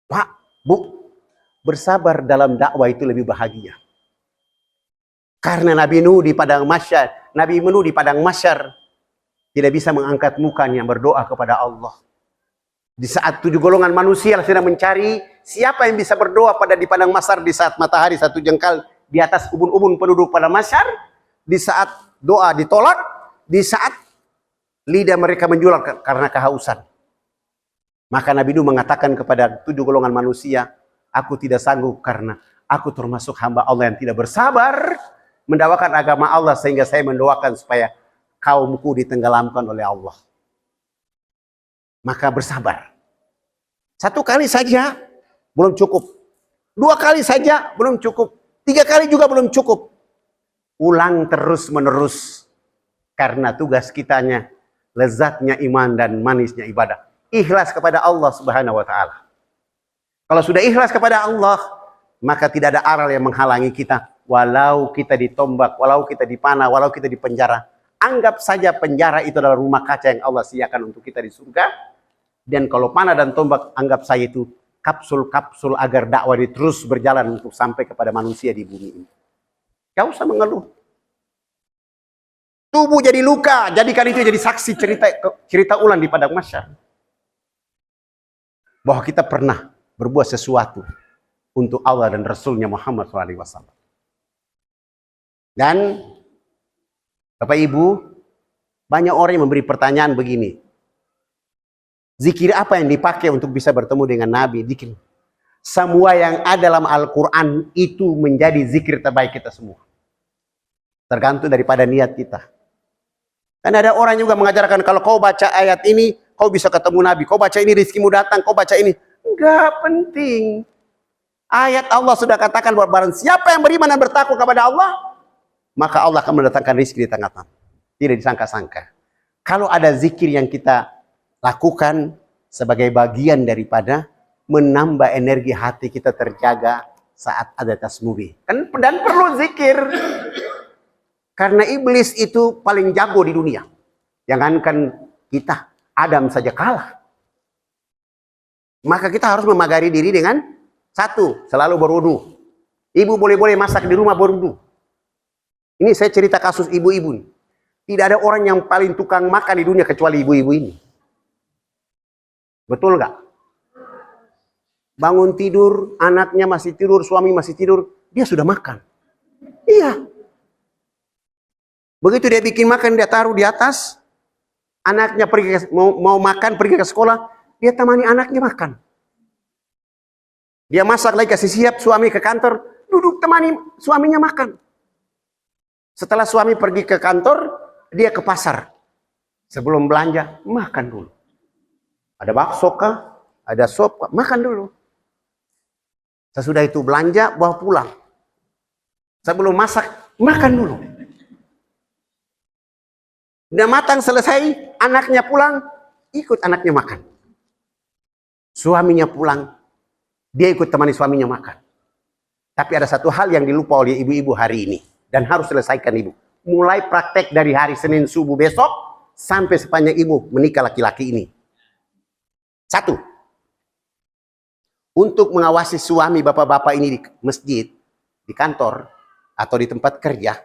Pak, Bu, bersabar dalam dakwah itu lebih bahagia. Karena Nabi Nuh di padang mahsyar tidak bisa mengangkat mukanya berdoa kepada Allah. Di saat 7 golongan manusia sedang mencari siapa yang bisa berdoa di padang mahsyar di saat matahari 1 jengkal di atas ubun-ubun penduduk padang mahsyar, di saat doa ditolak, di saat lidah mereka menjual karena kehausan. Maka Nabi Nuh mengatakan kepada 7 golongan manusia, aku tidak sanggup karena aku termasuk hamba Allah yang tidak bersabar mendakwakan agama Allah, sehingga saya mendoakan supaya kaumku ditenggelamkan oleh Allah. Maka bersabar. 1 kali saja belum cukup. 2 kali saja belum cukup. 3 kali juga belum cukup. Ulang terus menerus. Karena tugas kitanya, lezatnya iman dan manisnya ibadah. Ikhlas kepada Allah Subhanahu wa ta'ala. Kalau sudah ikhlas kepada Allah, maka tidak ada aral yang menghalangi kita. Walau kita ditombak, walau kita dipanah, walau kita dipenjara. Anggap saja penjara itu adalah rumah kaca yang Allah sediakan untuk kita di surga. Dan kalau panah dan tombak, anggap saja itu kapsul-kapsul agar dakwah terus berjalan untuk sampai kepada manusia di bumi ini. Gak usah mengeluh. Tubuh jadi luka, jadikan itu jadi saksi cerita ulang di padang mahsyar. Bahwa kita pernah berbuat sesuatu untuk Allah dan Rasulnya Muhammad SAW. Dan Bapak Ibu, banyak orang yang memberi pertanyaan begini. Zikir apa yang dipakai untuk bisa bertemu dengan Nabi? Zikir. Semua yang ada dalam Al-Quran itu menjadi zikir terbaik kita semua. Tergantung daripada niat kita. Dan ada orang juga mengajarkan kalau kau baca ayat ini, kau bisa ketemu Nabi. Kau baca ini, rizkimu datang. Kau baca ini. Enggak penting. Ayat Allah sudah katakan bahwa barang siapa yang beriman dan bertakwa kepada Allah, maka Allah akan mendatangkan rizki di tengah-tengah. Tidak disangka-sangka. Kalau ada zikir yang kita lakukan sebagai bagian daripada menambah energi hati kita terjaga saat ada tasbih. Dan perlu zikir. Karena iblis itu paling jago di dunia. Jangankan kita, Adam saja kalah. Maka kita harus memagari diri dengan 1, selalu berwudu. Ibu boleh-boleh masak di rumah berwudu. Ini saya cerita kasus ibu-ibu. Tidak ada orang yang paling tukang makan di dunia kecuali ibu-ibu ini. Betul nggak? Bangun tidur, anaknya masih tidur, suami masih tidur, dia sudah makan. Iya. Begitu dia bikin makan, dia taruh di atas, anaknya mau makan, pergi ke sekolah, dia temani anaknya makan. Dia masak lagi, kasih siap, suami ke kantor, duduk temani suaminya makan. Setelah suami pergi ke kantor, dia ke pasar. Sebelum belanja, makan dulu. Ada bakso kah? Ada sop kah? Makan dulu. Sesudah itu belanja, bawa pulang. Sebelum masak, makan dulu. Udah matang selesai, anaknya pulang, ikut anaknya makan. Suaminya pulang, dia ikut temani suaminya makan. Tapi ada satu hal yang dilupa oleh ibu-ibu hari ini. Dan harus selesaikan ibu. Mulai praktek dari hari Senin subuh besok, sampai sepanjang ibu menikah laki-laki ini. Satu, untuk mengawasi suami bapak-bapak ini di masjid, di kantor, atau di tempat kerja,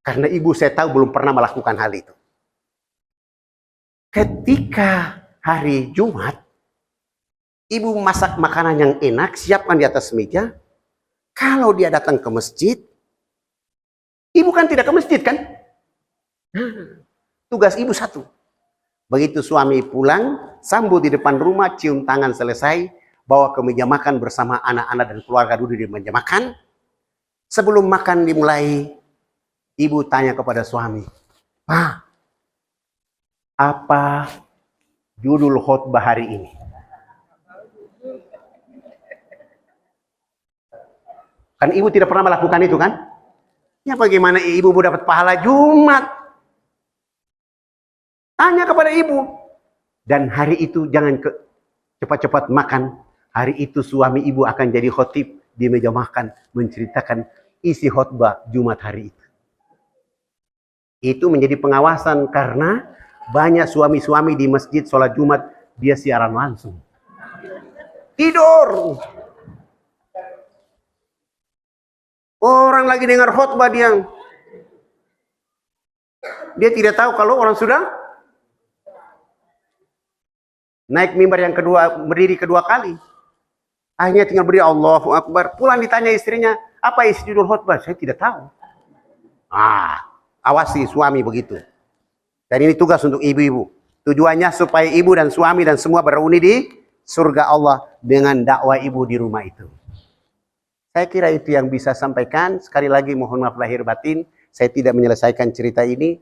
karena ibu saya tahu belum pernah melakukan hal itu. Ketika hari Jumat, ibu masak makanan yang enak, siapkan di atas meja. Kalau dia datang ke masjid, ibu kan tidak ke masjid kan? Tugas ibu satu. Begitu suami pulang, sambut di depan rumah, cium tangan selesai, bawa ke meja makan bersama anak-anak dan keluarga duduk di meja makan. Sebelum makan dimulai, ibu tanya kepada suami, "Pak, apa judul khotbah hari ini?" Kan ibu tidak pernah melakukan itu kan? Ya bagaimana ibu mau dapat pahala Jumat? Tanya kepada ibu. Dan hari itu jangan cepat-cepat makan. Hari itu suami ibu akan jadi khotib di meja makan, menceritakan isi khotbah Jumat hari itu. Itu menjadi pengawasan karena banyak suami-suami di masjid sholat Jumat, dia siaran langsung. Tidur. Orang lagi dengar khotbah dia tidak tahu kalau orang sudah naik mimbar yang kedua, berdiri kedua kali. Akhirnya tinggal berdiri, Allahu Akbar. Pulang ditanya istrinya, apa isi judul khotbah? Saya tidak tahu. Awasi suami begitu. Dan ini tugas untuk ibu-ibu. Tujuannya supaya ibu dan suami dan semua berreuni di surga Allah dengan dakwah ibu di rumah itu. Saya kira itu yang bisa sampaikan. Sekali lagi mohon maaf lahir batin, saya tidak menyelesaikan cerita ini.